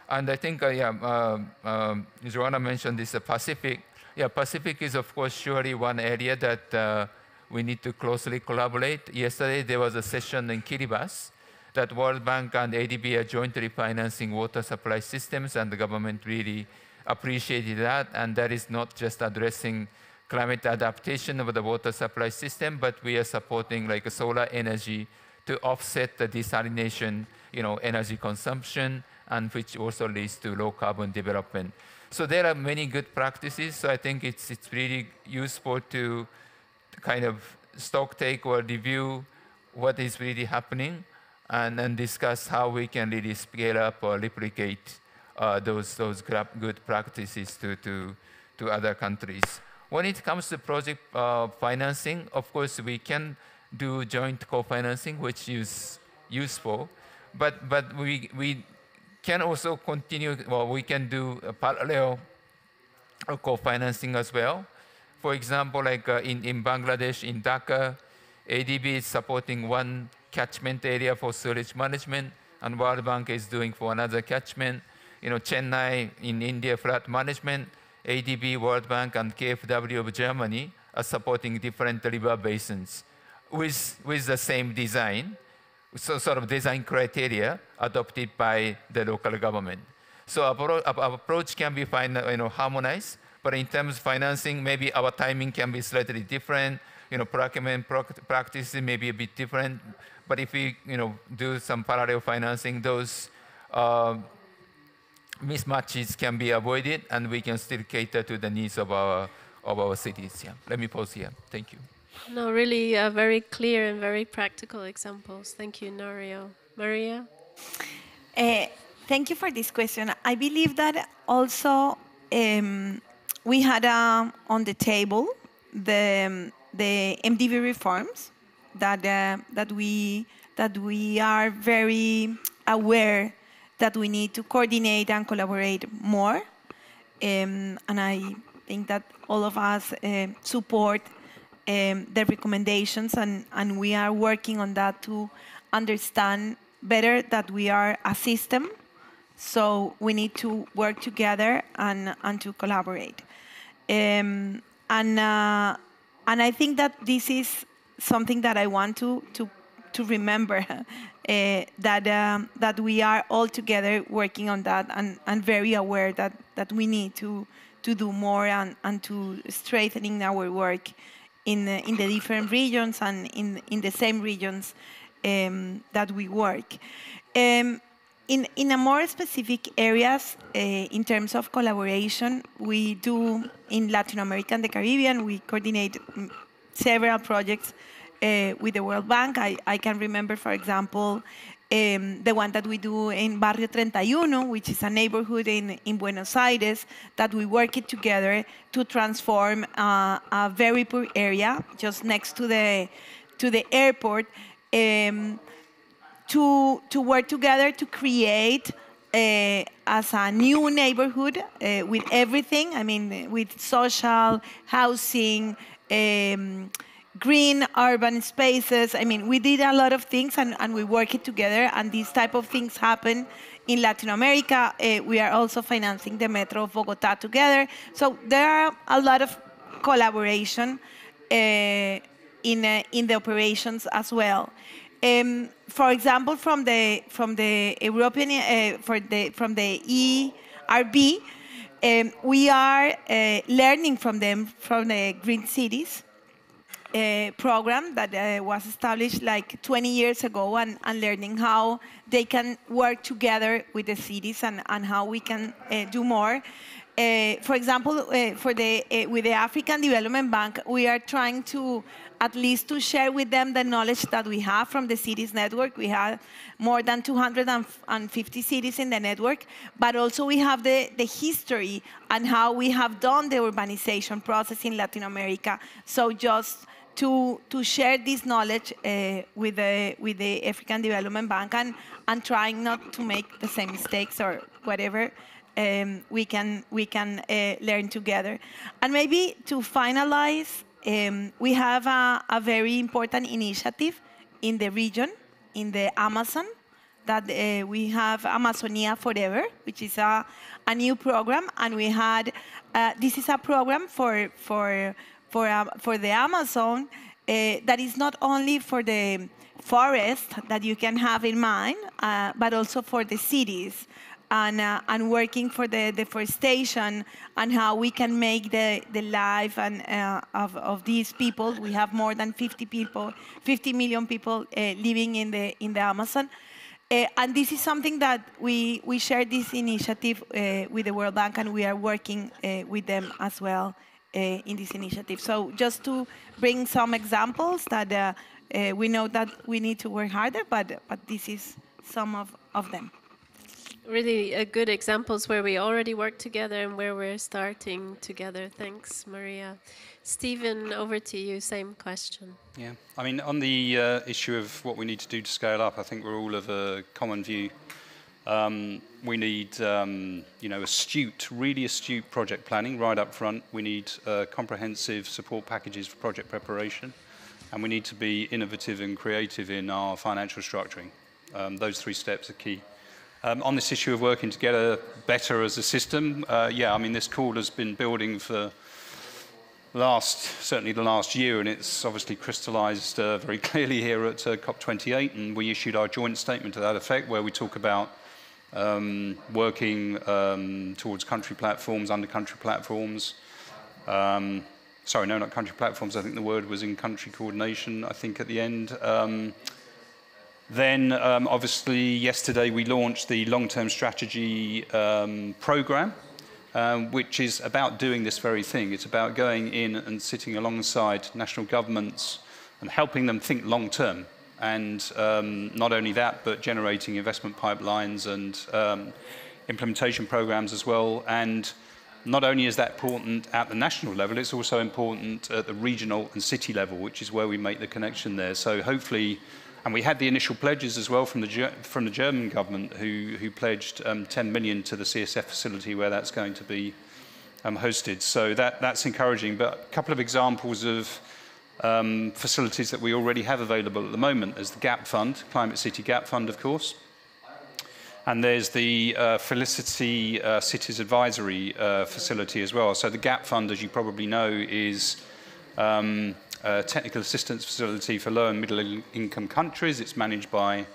And I think, Joanna mentioned this Pacific. Yeah, Pacific is of course surely one area that we need to closely collaborate. Yesterday there was a session in Kiribati that World Bank and ADB are jointly financing water supply systems, and the government really appreciated that. And that is not just addressing climate adaptation of the water supply system, but we are supporting like solar energy to offset the desalination, energy consumption, and which also leads to low carbon development. So there are many good practices. So I think it's really useful to kind of stock take or review what is really happening, and then discuss how we can really scale up or replicate those good practices to other countries. When it comes to project financing, of course, we can do joint co-financing, which is useful, but we can also continue, we can do a parallel co-financing as well. For example, like in Bangladesh, in Dhaka, ADB is supporting one catchment area for sewage management, and World Bank is doing for another catchment. Chennai in India, flood management, ADB, World Bank, and KfW of Germany are supporting different river basins with the same design, so sort of design criteria adopted by the local government. So our approach can be harmonized, but in terms of financing, maybe our timing can be slightly different. Procurement practices may be a bit different, but if we do some parallel financing, those mismatches can be avoided, and we can still cater to the needs of our cities. Yeah. Let me pause here. Thank you. No, really very clear and very practical examples. Thank you, Norio. Maria? Thank you for this question. I believe that also we had on the table the MDB reforms that we are very aware that we need to coordinate and collaborate more. And I think that all of us support the recommendations, and we are working on that to understand better that we are a system, so we need to work together and to collaborate. And I think that this is something that I want to remember, that we are all together working on that, and very aware that we need to do more and to strengthening our work in the different regions and in the same regions that we work. In a more specific areas, in terms of collaboration, we do in Latin America and the Caribbean, we coordinate several projects with the World Bank. I can remember, for example, the one that we do in Barrio 31, which is a neighborhood in Buenos Aires, that we work it together to transform a very poor area just next to the airport, to work together to create as a new neighborhood with everything. I mean, with social, housing, green urban spaces. I mean, we did a lot of things and we work it together, and these type of things happen in Latin America. We are also financing the Metro of Bogota together. So there are a lot of collaboration in the operations as well. For example, from the European, from the ERB, we are learning from them, from the Green Cities program that was established like 20 years ago, and learning how they can work together with the cities and how we can do more. For example, with the African Development Bank, we are trying to at least to share with them the knowledge that we have from the cities network. We have more than 250 cities in the network, but also we have the history and how we have done the urbanization process in Latin America. So just to share this knowledge with the African Development Bank and trying not to make the same mistakes or whatever. We can learn together. And maybe to finalize, we have a very important initiative in the region, in the Amazon, that we have Amazonia Forever, which is a new program. And we had, this is a program for the Amazon that is not only for the forest that you can have in mind, but also for the cities. And working for the deforestation and how we can make the life of these people. We have more than 50 million people living in the Amazon. And this is something that we share this initiative with the World Bank, and we are working with them as well in this initiative. So just to bring some examples that we know that we need to work harder, but this is some of them. Really good examples where we already work together and where we're starting together. Thanks, Maria. Stephen, over to you, same question. Yeah, I mean, on the issue of what we need to do to scale up, I think we're all of a common view. We need, really astute project planning right up front. We need comprehensive support packages for project preparation, and we need to be innovative and creative in our financial structuring. Those three steps are key. On this issue of working together better as a system, I mean, this call has been building for certainly the last year, and it's obviously crystallized very clearly here at COP28, and we issued our joint statement to that effect, where we talk about working towards country platforms, under-country platforms. Sorry, no, not country platforms. I think the word was in-country coordination, I think, at the end. Then, obviously, yesterday we launched the long-term strategy program, which is about doing this very thing. It's about going in and sitting alongside national governments and helping them think long-term. And not only that, but generating investment pipelines and implementation programs as well. And not only is that important at the national level, it's also important at the regional and city level, which is where we make the connection there. So hopefully, and we had the initial pledges as well from the German government, who pledged 10 million to the CSF facility where that's going to be hosted. So that's encouraging. But a couple of examples of facilities that we already have available at the moment is the GAP Fund, Climate City GAP Fund, of course. And there's the Felicity Cities Advisory Facility as well. So the GAP Fund, as you probably know, is technical assistance facility for low and middle income countries. It's managed by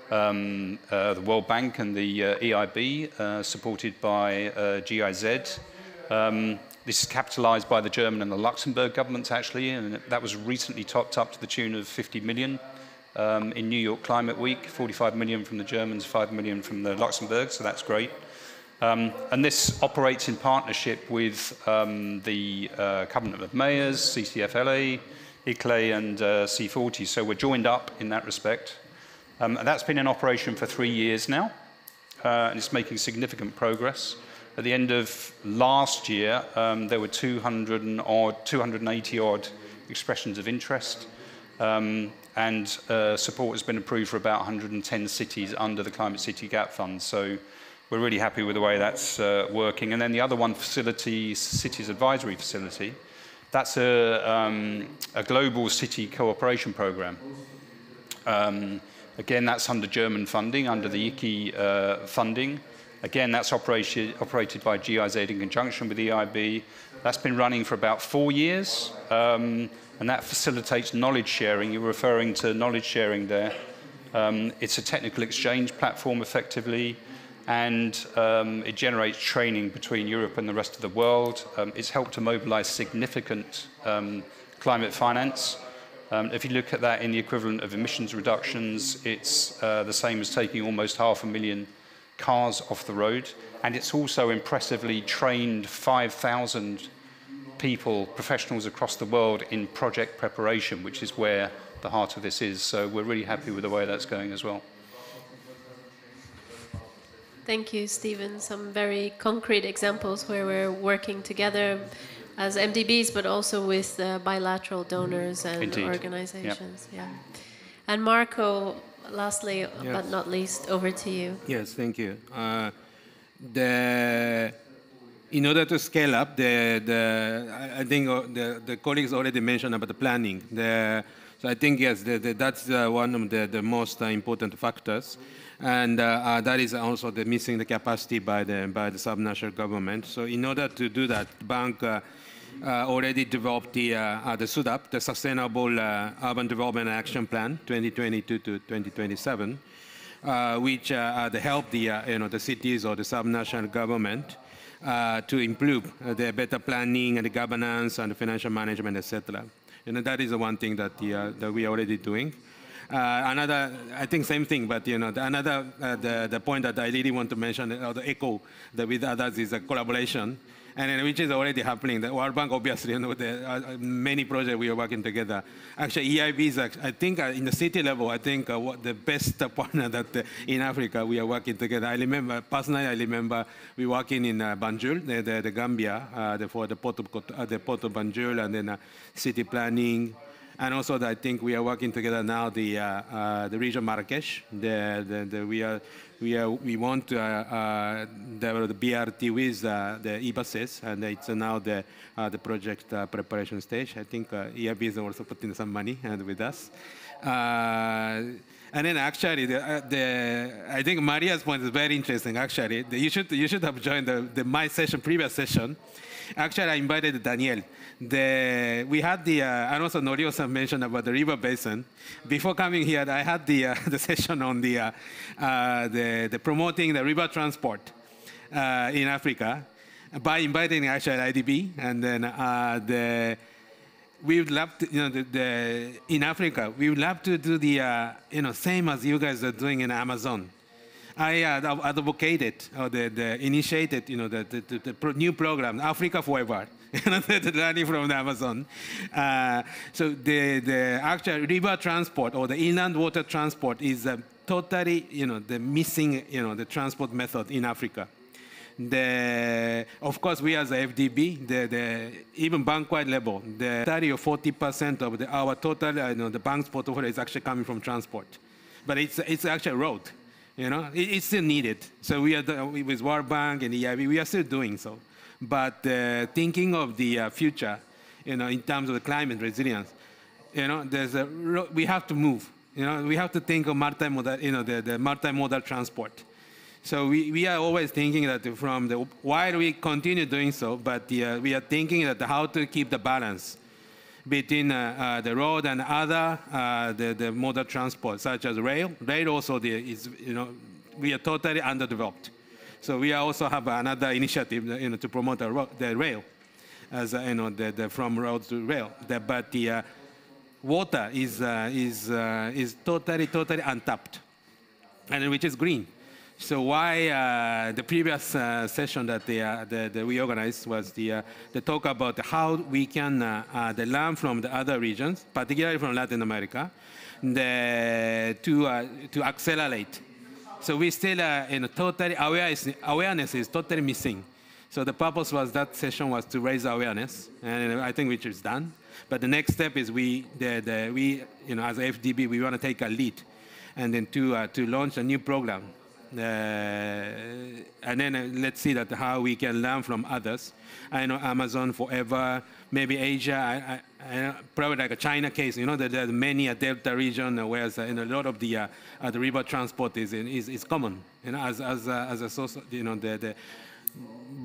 the World Bank and the EIB, supported by GIZ. This is capitalized by the German and the Luxembourg governments, actually, and that was recently topped up to the tune of 50 million in New York Climate Week, 45 million from the Germans, 5 million from the Luxembourg, so that's great. And this operates in partnership with the Covenant of Mayors, CCFLA, ICLE, and C40. So we're joined up in that respect. That's been in operation for 3 years now, and it's making significant progress. At the end of last year, there were 280 odd expressions of interest, and support has been approved for about 110 cities under the Climate City Gap Fund. So we're really happy with the way that's working. And then the other one facility, Cities Advisory Facility, that's a global city cooperation program. Again, that's under German funding, under the ICI funding. Again, that's operated by GIZ in conjunction with the EIB. That's been running for about 4 years, and that facilitates knowledge sharing. You're referring to knowledge sharing there. It's a technical exchange platform, effectively, and it generates training between Europe and the rest of the world. It's helped to mobilize significant climate finance. If you look at that in the equivalent of emissions reductions, it's the same as taking almost 500,000 cars off the road, and it's also impressively trained 5,000 people, professionals across the world, in project preparation, which is where the heart of this is. So we're really happy with the way that's going as well. Thank you, Stephen. Some very concrete examples where we're working together as MDBs, but also with bilateral donors and Indeed. organizations. Yep. Yeah. And Marco, lastly, yes, but not least, over to you. Yes, thank you. In order to scale up, I think the colleagues already mentioned about the planning. So I think, yes, that's one of the most important factors. And that is also the missing the capacity by the subnational government. So in order to do that, the bank already developed the SUDAP, the Sustainable Urban Development Action Plan, 2022 to 2027, which help the cities or the subnational government to improve the better planning and the governance and the financial management, etc. That is the one thing that we are already doing. Another, I think same thing, but another the point that I really want to mention, or the echo with others, is a collaboration, and which is already happening. The World Bank, obviously, many projects we are working together. Actually, EIB is, I think, in the city level, I think the best partner that in Africa we are working together. I remember personally, we working in Banjul, the Gambia, for the port of Banjul, and then city planning. And also, I think we are working together now. The region Marrakesh. We want to develop the BRT with the e-buses, and it's now the project preparation stage. I think EIB is also putting some money with us. And then actually, I think Maria's point is very interesting. Actually, you should have joined my session, previous session. Actually, I invited Daniel. We had and also Norio-san mentioned about the river basin. Before coming here, I had the session on the promoting the river transport in Africa by inviting actually IDB, and then we would love to, in Africa, we would love to do the same as you guys are doing in Amazon. I advocated or initiated, the new program, Africa Forever, the learning from the Amazon. So the actual river transport or the inland water transport is totally, the missing, the transport method in Africa. Of course, we as a FDB, even bank-wide level, the 30 or 40% of our total, the bank's portfolio is actually coming from transport. But it's actually road. It's still needed. So we are with World Bank and EIB, we are still doing so. But thinking of the future, in terms of the climate resilience, we have to move. We have to think of multimodal, the multimodal transport. So we are always thinking that while we continue doing so, but we are thinking that how to keep the balance between the road and other the modal transport, such as rail. Rail also we are totally underdeveloped. So we also have another initiative, to promote the rail, as from road to rail. But the water is totally untapped, and which is green. So why the previous session that we organized was the talk about how we can learn from the other regions, particularly from Latin America, to accelerate. So we still totally awareness is totally missing. So the purpose was that session was to raise awareness, and I think which is done. But the next step is we as FDB, we want to take a lead, and then to launch a new program. And then let's see that how we can learn from others. I know Amazon forever, maybe Asia, probably like a China case. You know, there's many a delta region where a lot of the river transport is common. You know, as a source, you know, the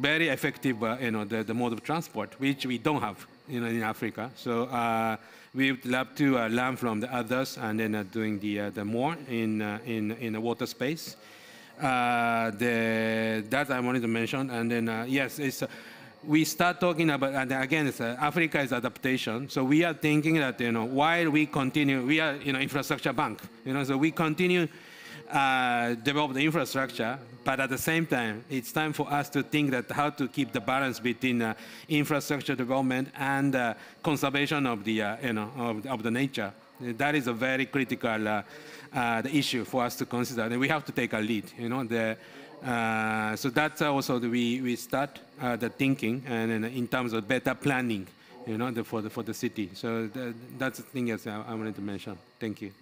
very effective, the mode of transport, which we don't have, in Africa. So we would love to learn from the others, and then doing the more in the water space. That I wanted to mention, and then yes, we start talking about, and again, Africa is adaptation. So we are thinking that while we continue, we are infrastructure bank, so we continue develop the infrastructure, but at the same time, it's time for us to think that how to keep the balance between infrastructure development and conservation of the of the nature. That is a very critical the issue for us to consider, and we have to take a lead. So that's also we start the thinking, and in terms of better planning, for the city. So that's the thing I wanted to mention. Thank you.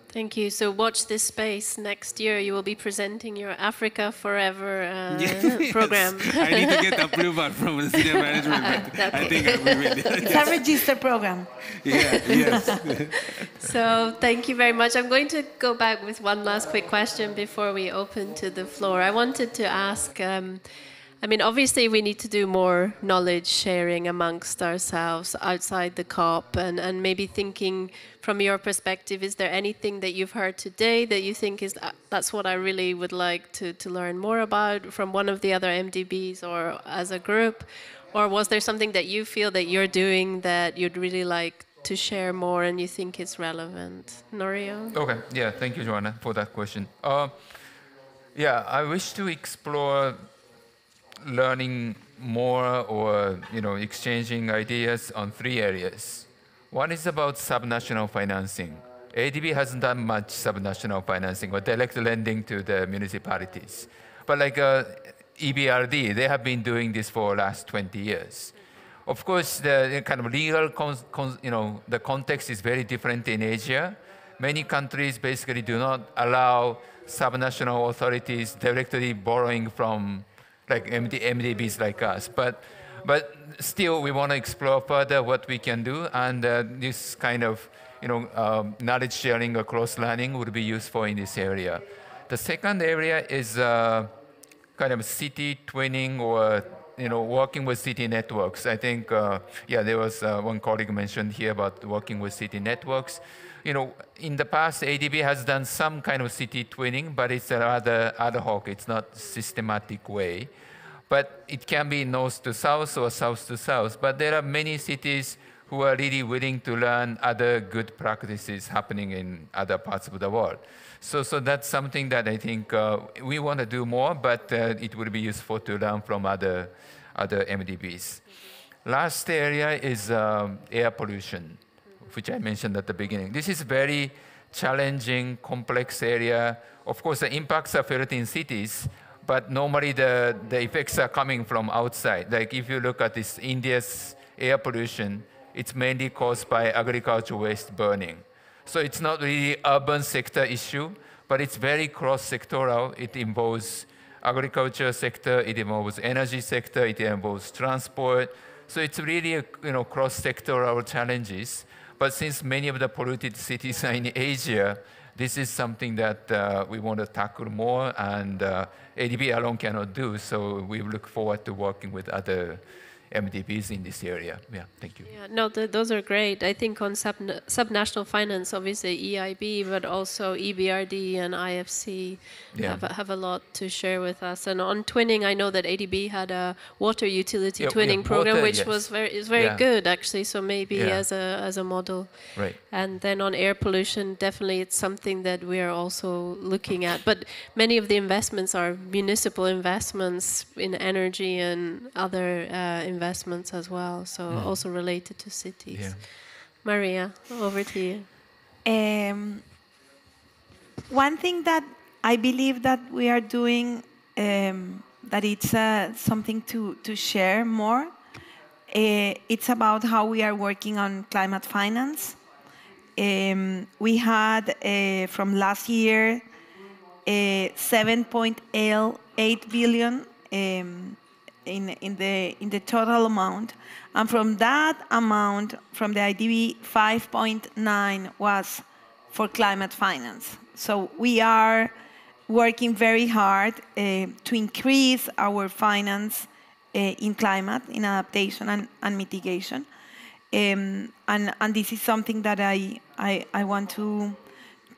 Thank you. So watch this space. Next year you will be presenting your Africa Forever program. I need to get approval from the senior management, but I think we will. It's a registered program. Yeah, yes. So thank you very much. I'm going to go back with one last quick question before we open to the floor. I wanted to ask, I mean, obviously we need to do more knowledge sharing amongst ourselves outside the COP, and maybe thinking from your perspective, is there anything that you've heard today that you think is that's what I really would like to learn more about from one of the other MDBs or as a group? Or was there something that you feel that you're doing that you'd really like to share more and you think is relevant? Norio? Okay, yeah, thank you, Joanna, for that question. Yeah, I wish to explore learning more or exchanging ideas on 3 areas. One is about subnational financing. ADB hasn't done much subnational financing or direct lending to the municipalities. But like EBRD, they have been doing this for the last 20 years. Of course, the kind of legal, the context is very different in Asia. Many countries basically do not allow subnational authorities directly borrowing from like MDBs like us. But still, we want to explore further what we can do, and this kind of knowledge sharing across learning would be useful in this area. The second area is kind of city twinning or working with city networks. I think yeah, there was one colleague mentioned here about working with city networks. In the past, ADB has done some kind of city twinning, but it's a rather ad hoc. It's not systematic way. But it can be north to south or south to south. But there are many cities who are really willing to learn other good practices happening in other parts of the world. So that's something that I think we want to do more, but it would be useful to learn from other MDBs. Last area is air pollution, which I mentioned at the beginning. This is very challenging, complex area. Of course, the impacts are felt in cities, but normally the effects are coming from outside. Like if you look at this India's air pollution, it's mainly caused by agricultural waste burning. So it's not really urban sector issue, but it's very cross-sectoral. It involves agriculture sector, it involves energy sector, it involves transport. So it's really cross-sectoral challenges. But since many of the polluted cities are in Asia, this is something that we want to tackle more, and ADB alone cannot do, so we look forward to working with other MDBs in this area. Yeah, thank you. Yeah, no, those are great. I think on subnational finance, obviously EIB, but also EBRD and IFC have a lot to share with us. And on twinning, I know that ADB had a water utility twinning program, which was very good actually. So maybe as a model. Right. And then on air pollution, definitely it's something that we are also looking at. But many of the investments are municipal investments in energy and other investments as well. So also related to cities. Yeah. Maria, over to you. One thing that I believe that we are doing, that it's something to share more, it's about how we are working on climate finance. We had, from last year, 7.8 billion in the total amount, and from that amount, from the IDB, 5.9 was for climate finance. So we are working very hard to increase our finance in climate, in adaptation and mitigation, and this is something that I want to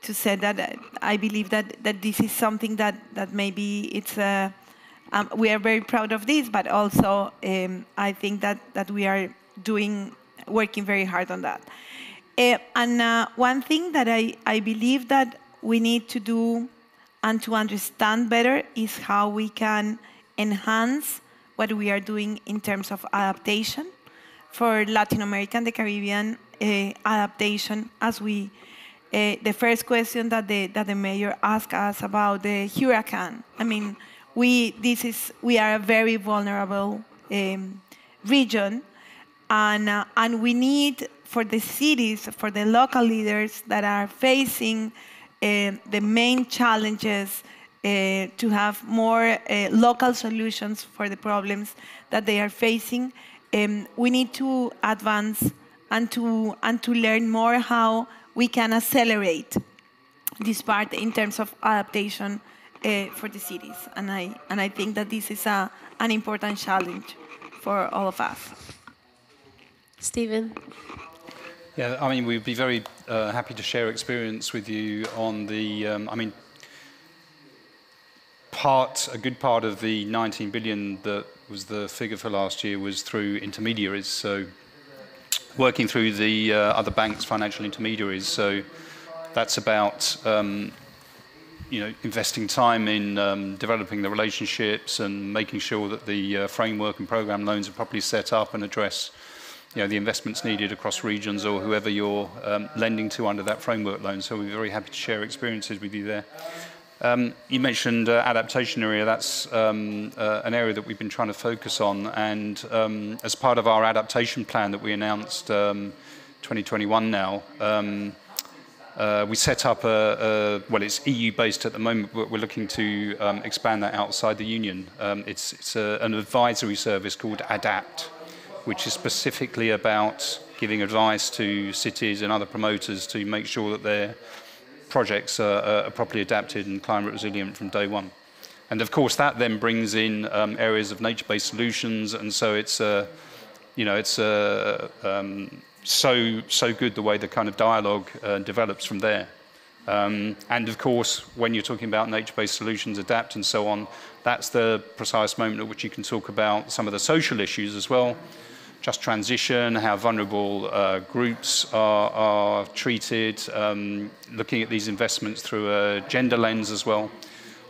say that I believe that this is something that maybe it's we are very proud of this, but also I think that we are working very hard on that. And one thing that I believe that we need to do and to understand better is how we can enhance what we are doing in terms of adaptation for Latin America and the Caribbean adaptation. As we, the first question that the mayor asked us about the hurricane. I mean, we are a very vulnerable region, and we need for the cities, for the local leaders that are facing the main challenges to have more local solutions for the problems that they are facing. We need to advance and to learn more how we can accelerate this part in terms of adaptation for the cities, and I think that this is an important challenge for all of us. Stephen. Yeah, I mean, we'd be very happy to share experience with you on the. I mean, a good part of the 19 billion that was the figure for last year was through intermediaries. So, working through the other banks' financial intermediaries. So, that's about investing time in developing the relationships and making sure that the framework and program loans are properly set up and address the investments needed across regions or whoever you're lending to under that framework loan. So we're very happy to share experiences with you there. You mentioned adaptation area. That's an area that we've been trying to focus on. And as part of our adaptation plan that we announced 2021 now, we set up well, it's EU-based at the moment, but we're looking to expand that outside the Union. It's an advisory service called ADAPT, which is specifically about giving advice to cities and other promoters to make sure that their projects are properly adapted and climate resilient from day one. And of course, that then brings in areas of nature-based solutions, and so it's so good the way the kind of dialogue develops from there. And of course, when you're talking about nature-based solutions, adapt and so on, that's the precise moment at which you can talk about some of the social issues as well. Just transition, how vulnerable groups are treated, looking at these investments through a gender lens as well.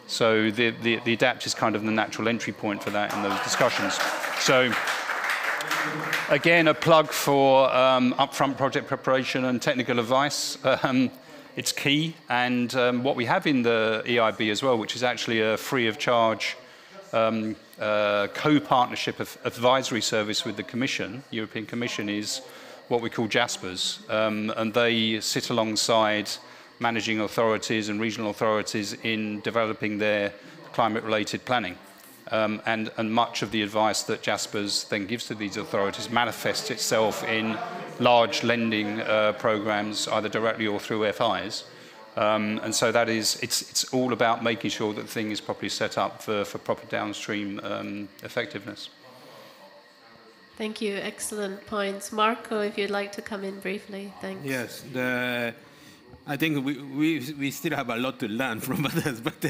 So the ADAPT is kind of the natural entry point for that in those discussions. So again, a plug for upfront project preparation and technical advice. It's key. And what we have in the EIB as well, which is actually a free of charge co-partnership of advisory service with the Commission, European Commission, is what we call JASPERS, and they sit alongside managing authorities and regional authorities in developing their climate-related planning. And much of the advice that JASPERS then gives to these authorities manifests itself in large lending programs, either directly or through FIs. And so that is, it's all about making sure that the thing is properly set up for proper downstream effectiveness. Thank you. Excellent points. Marco, if you'd like to come in briefly. Thanks. Yes. I think we still have a lot to learn from others, but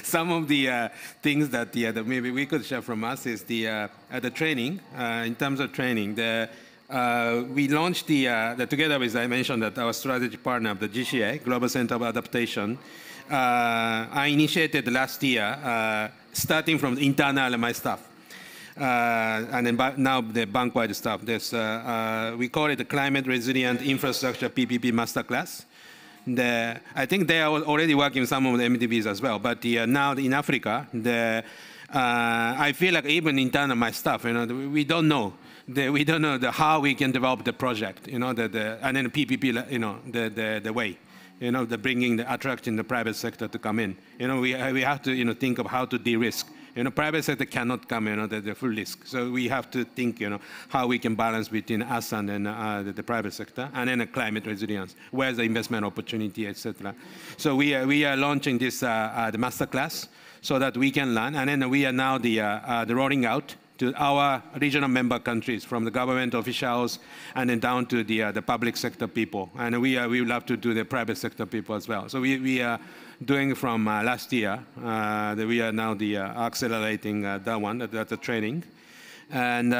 some of the things that, that maybe we could share from us is the training. In terms of training, we launched together with, I mentioned that our strategic partner, the GCA, Global Center of Adaptation. I initiated last year, starting from the internal my staff. And then now the bank-wide stuff. We call it the Climate Resilient Infrastructure PPP Masterclass. I think they are already working with some of the MDBs as well. But now in Africa, I feel like even internal my staff, we don't know. We don't know how we can develop the project, and then the PPP, the way. The bringing the attracting the private sector to come in. We have to think of how to de-risk. Private sector cannot come in the full risk. So we have to think how we can balance between us and then the private sector, and then climate resilience. Where's the investment opportunity, etc. So we are launching this the masterclass so that we can learn, and then we are now the rolling out to our regional member countries, from the government officials and then down to the public sector people. And we will have to do the private sector people as well. So we are doing from last year, we are now accelerating that one, that's the training. And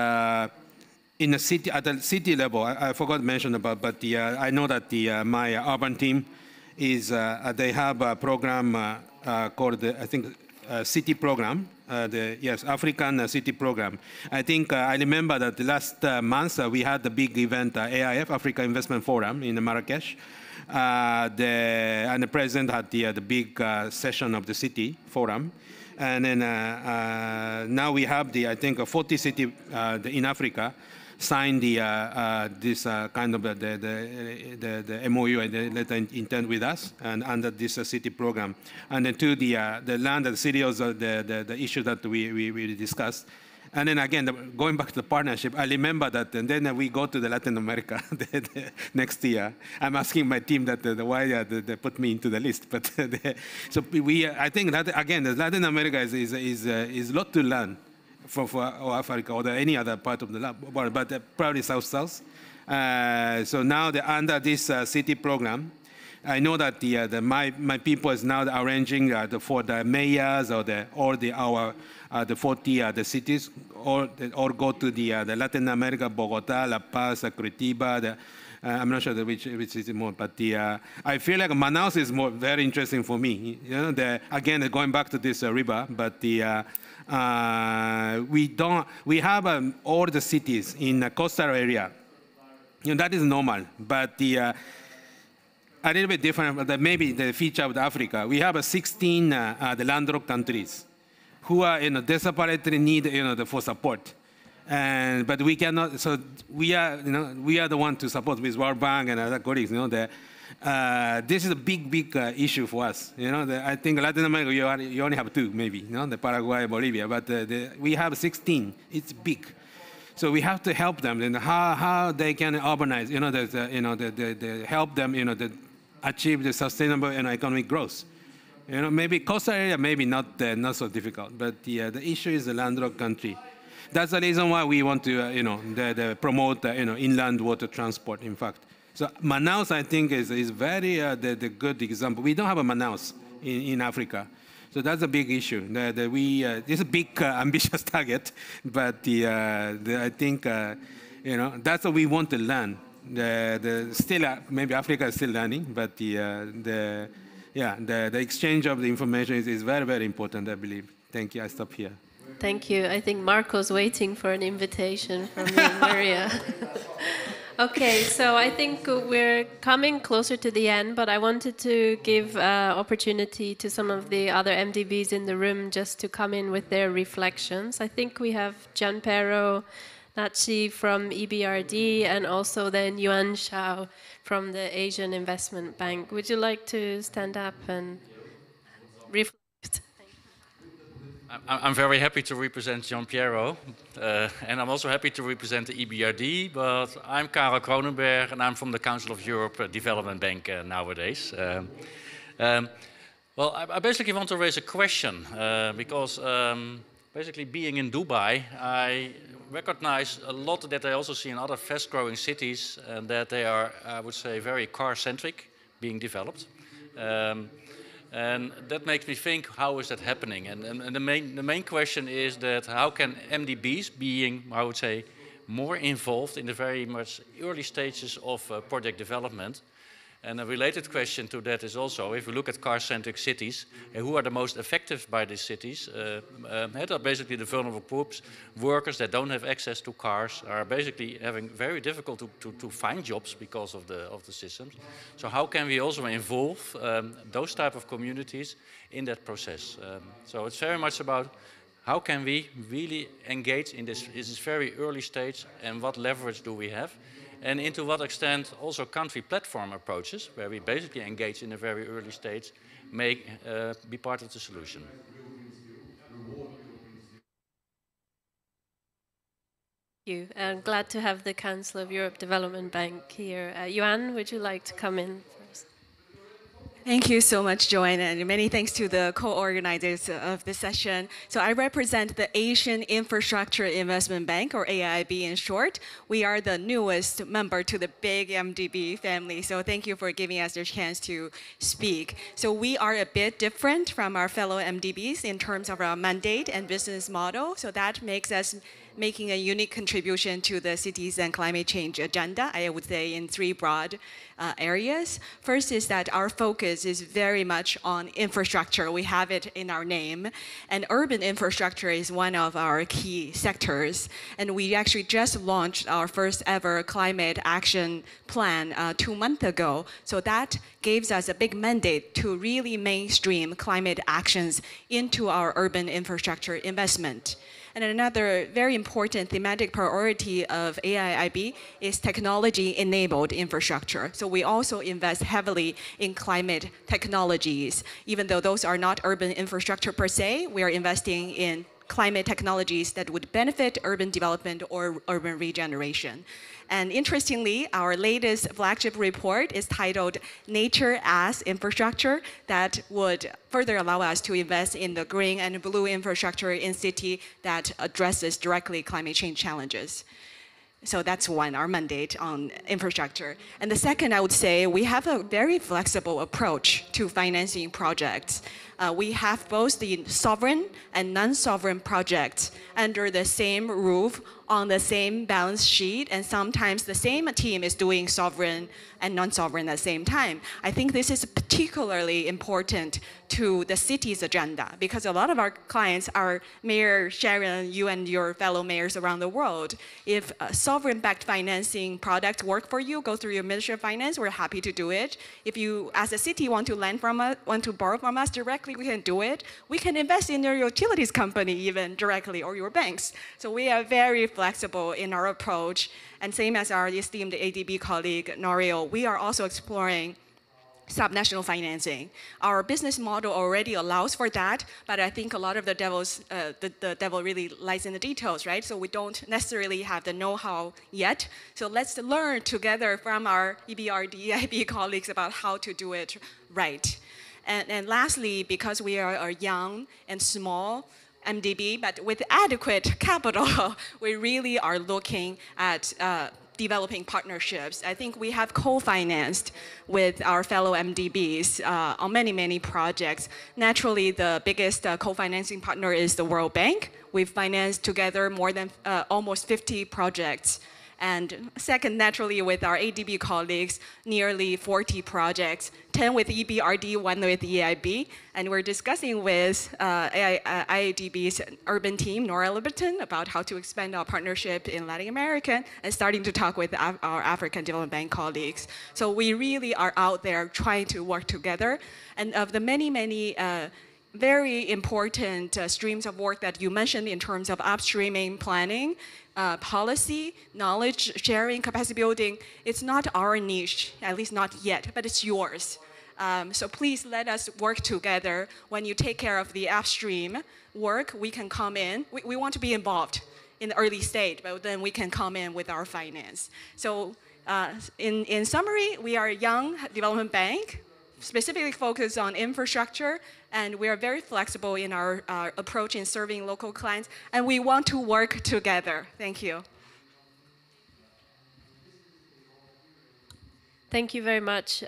in the city, at the city level, I forgot to mention about, but I know that my urban team is, they have a program called, I think, city program, African city program. I think I remember that last month we had the big event, AIF, Africa Investment Forum in Marrakesh. And the president had the big session of the city forum. And then now we have I think 40 cities in Africa signed this kind of the MOU and the letter intent with us, and under this city program. And then to the land and city of the issue that we discussed. And then again, going back to the partnership, I remember that, and then we go to the Latin America next year. I'm asking my team why they put me into the list. But so I think that again, Latin America is a lot to learn for Africa or any other part of the world, but probably South. So now under this city program, I know that my people is now arranging for the mayors or the 40 the cities, or go to the Latin America, Bogota, La Paz, Curitiba. I'm not sure which is more, but I feel like Manaus is very interesting for me. Again, going back to this river, but we have all the cities in the coastal area. That is normal, but a little bit different. Maybe the feature of Africa, we have 16 the landlocked countries who are desperately need for support. But we cannot. So we are the one to support with World Bank and other colleagues. This is a big issue for us. I think Latin America you only have 2 maybe. The Paraguay, Bolivia, but we have 16. It's big. So we have to help them and how they can urbanize. Help them. Achieve the sustainable economic growth. Maybe coastal area, maybe not so difficult, but the issue is the landlocked country. That's the reason why we want to, promote, inland water transport. In fact, so Manaus, I think, is very the good example. We don't have a Manaus in Africa, so that's a big issue. This is a big ambitious target, but I think, that's what we want to learn. Still, maybe Africa is still learning, but the exchange of the information is very, very important, I believe. Thank you. I stop here. Thank you. I think Marco's waiting for an invitation from me and Maria. Okay, so I think we're coming closer to the end, but I wanted to give opportunity to some of the other MDBs in the room just to come in with their reflections. I think we have Gianpero Nachi from EBRD and also then Yuan Shao from the Asian Investment Bank. Would you like to stand up and reflect? I'm very happy to represent Gianpiero, and I'm also happy to represent the EBRD, but I'm Karel Kronenberg, and I'm from the Council of Europe Development Bank nowadays. Well, I basically want to raise a question, because basically being in Dubai, I recognize a lot that I also see in other fast-growing cities, and that they are, I would say, very car-centric, being developed. And that makes me think, how is that happening? And the main question is that how can MDBs, being, I would say, more involved in the very much early stages of project development? And a related question to that is also, if we look at car-centric cities, who are the most affected by these cities? That are basically the vulnerable groups. Workers that don't have access to cars are basically having very difficult to find jobs because of the systems. So how can we also involve those type of communities in that process? So it's very much about how can we really engage in this very early stage, and what leverage do we have? And into what extent also country platform approaches, where we basically engage in a very early stage, may be part of the solution. Thank you. I'm glad to have the Council of Europe Development Bank here. Yuan, would you like to come in first? Thank you so much, Joanna, and many thanks to the co-organizers of this session. So I represent the Asian Infrastructure Investment Bank, or AIIB in short. We are the newest member to the big MDB family, so thank you for giving us the chance to speak. So we are a bit different from our fellow MDBs in terms of our mandate and business model, so that makes us making a unique contribution to the cities and climate change agenda, I would say in three broad areas. First is that our focus is very much on infrastructure. We have it in our name. And urban infrastructure is one of our key sectors. And we actually just launched our first ever climate action plan 2 months ago. So that gives us a big mandate to really mainstream climate actions into our urban infrastructure investment. And another very important thematic priority of AIIB is technology-enabled infrastructure. So we also invest heavily in climate technologies. Even though those are not urban infrastructure per se, we are investing in climate technologies that would benefit urban development or urban regeneration. And interestingly, our latest flagship report is titled Nature as Infrastructure, that would further allow us to invest in the green and blue infrastructure in city that addresses directly climate change challenges. So that's one, our mandate on infrastructure. And the second, I would say, we have a very flexible approach to financing projects. We have both the sovereign and non-sovereign projects under the same roof on the same balance sheet, and sometimes the same team is doing sovereign and non-sovereign at the same time. I think this is particularly important to the city's agenda, because a lot of our clients are Mayor Sharon, you and your fellow mayors around the world. If sovereign-backed financing products work for you, go through your Ministry of Finance, we're happy to do it. If you, as a city, want to lend from us, want to borrow from us directly, we can do it. We can invest in your utilities company even directly, or your banks. So we are very flexible in our approach. And same as our esteemed ADB colleague, Norio, we are also exploring subnational financing. Our business model already allows for that, but I think a lot of the devil really lies in the details, right? So we don't necessarily have the know-how yet. So let's learn together from our EBRD, EIB colleagues about how to do it right. And lastly, because we are a young and small MDB, but with adequate capital, we really are looking at developing partnerships. I think we have co-financed with our fellow MDBs on many, many projects. Naturally, the biggest co-financing partner is the World Bank. We've financed together more than almost 50 projects. And second, naturally, with our ADB colleagues, nearly 40 projects, 10 with EBRD, 1 with EIB. And we're discussing with IADB's urban team, Nora Liberton, about how to expand our partnership in Latin America, and starting to talk with our African Development Bank colleagues. So we really are out there trying to work together. And of the many, many very important streams of work that you mentioned in terms of upstreaming planning, policy, knowledge sharing, capacity building, it's not our niche, at least not yet, but it's yours. So please let us work together. When you take care of the upstream work, we can come in. We want to be involved in the early stage, but then we can come in with our finance. So in summary, we are a young development bank, specifically focus on infrastructure, and we are very flexible in our approach in serving local clients, and we want to work together. Thank you. Thank you very much.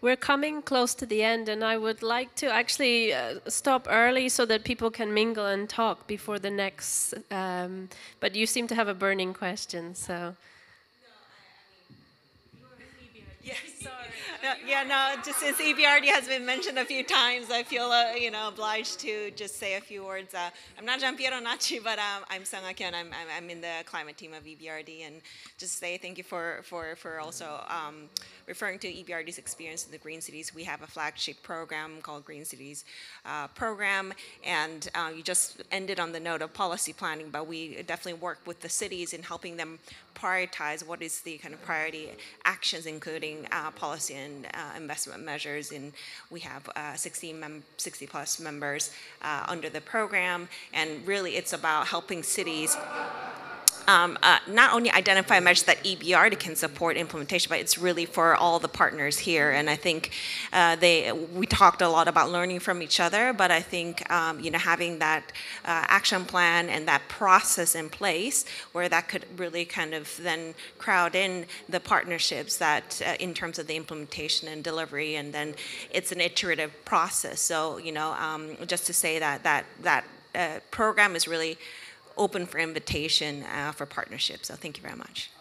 We're coming close to the end, and I would like to actually stop early so that people can mingle and talk before the next, but you seem to have a burning question, so. Yes, sorry. Yeah, no, just since EBRD has been mentioned a few times, I feel obliged to just say a few words. I'm not Giampiero Nacci, but I'm Sung Akyun. I'm in the climate team of EBRD, and just say thank you for also referring to EBRD's experience in the Green Cities. We have a flagship program called Green Cities Program, and you just ended on the note of policy planning, but we definitely work with the cities in helping them prioritize what is the kind of priority actions, including policy and investment measures. And we have 60 plus members under the program, and really it's about helping cities not only identify measures that EBRD can support implementation, but it's really for all the partners here. And I think we talked a lot about learning from each other, but I think having that action plan and that process in place where that could really kind of then crowd in the partnerships that in terms of the implementation and delivery, and then it's an iterative process. So just to say that program is really open for invitation for partnership. So thank you very much.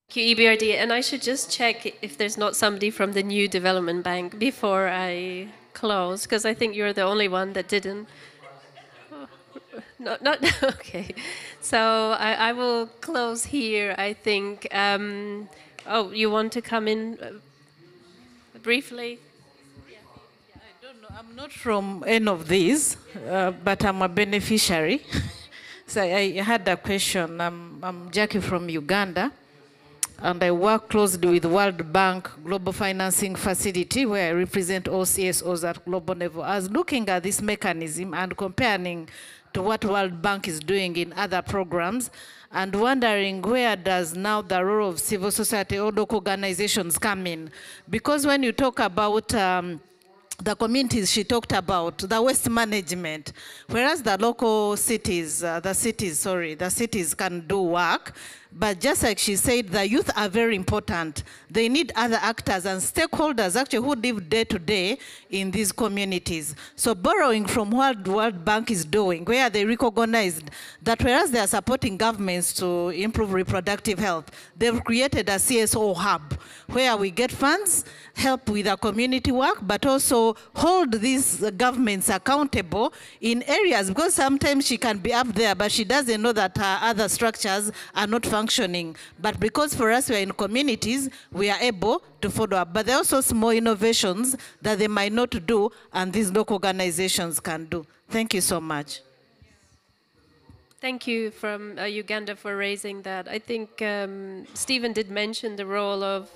Thank you, EBRD. And I should just check if there's not somebody from the new development bank before I close, because I think you're the only one that didn't. Oh, not okay. So I will close here, I think. Oh, you want to come in briefly? I'm not from any of these, but I'm a beneficiary. So I had a question. I'm Jackie from Uganda, and I work closely with World Bank Global Financing Facility, where I represent all CSOs at global level. I was looking at this mechanism and comparing to what World Bank is doing in other programs, and wondering where does now the role of civil society or local organizations come in? Because when you talk about the communities she talked about, the waste management, whereas the local cities, the cities can do work, but just like she said, the youth are very important. They need other actors and stakeholders actually who live day to day in these communities. So borrowing from what World Bank is doing, where they recognized that whereas they are supporting governments to improve reproductive health, they've created a CSO hub where we get funds, help with our community work, but also hold these governments accountable in areas, because sometimes she can be up there, but she doesn't know that her other structures are not functioning. But because for us, we're in communities, we are able to follow up. But there are also small innovations that they might not do, and these local organizations can do. Thank you so much. Thank you from Uganda for raising that. I think Stephen did mention the role of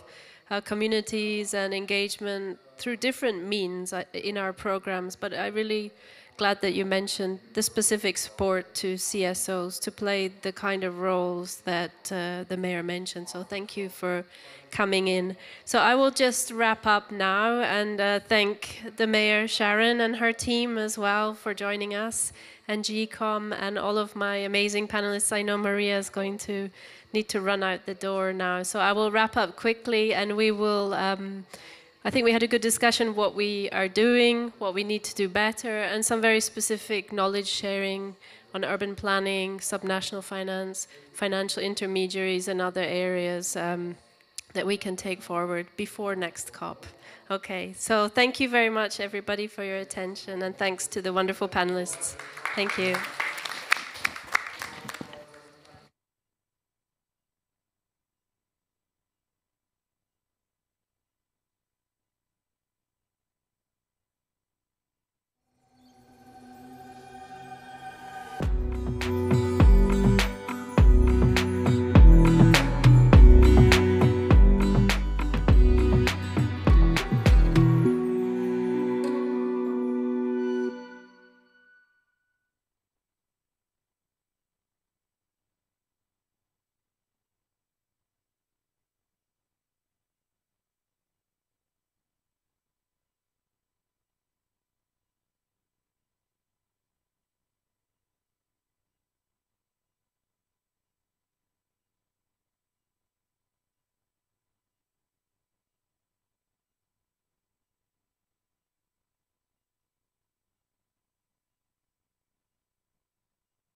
communities and engagement through different means in our programs, but I'm really glad that you mentioned the specific support to CSOs to play the kind of roles that the mayor mentioned. So thank you for coming in. So I will just wrap up now and thank the mayor, Sharon, and her team as well for joining us, and GCOM and all of my amazing panelists. I know Maria is going to need to run out the door now. So I will wrap up quickly, and we will, I think we had a good discussion what we are doing, what we need to do better, and some very specific knowledge sharing on urban planning, subnational finance, financial intermediaries, and other areas that we can take forward before next COP. Okay, so thank you very much, everybody, for your attention, and thanks to the wonderful panelists. Thank you.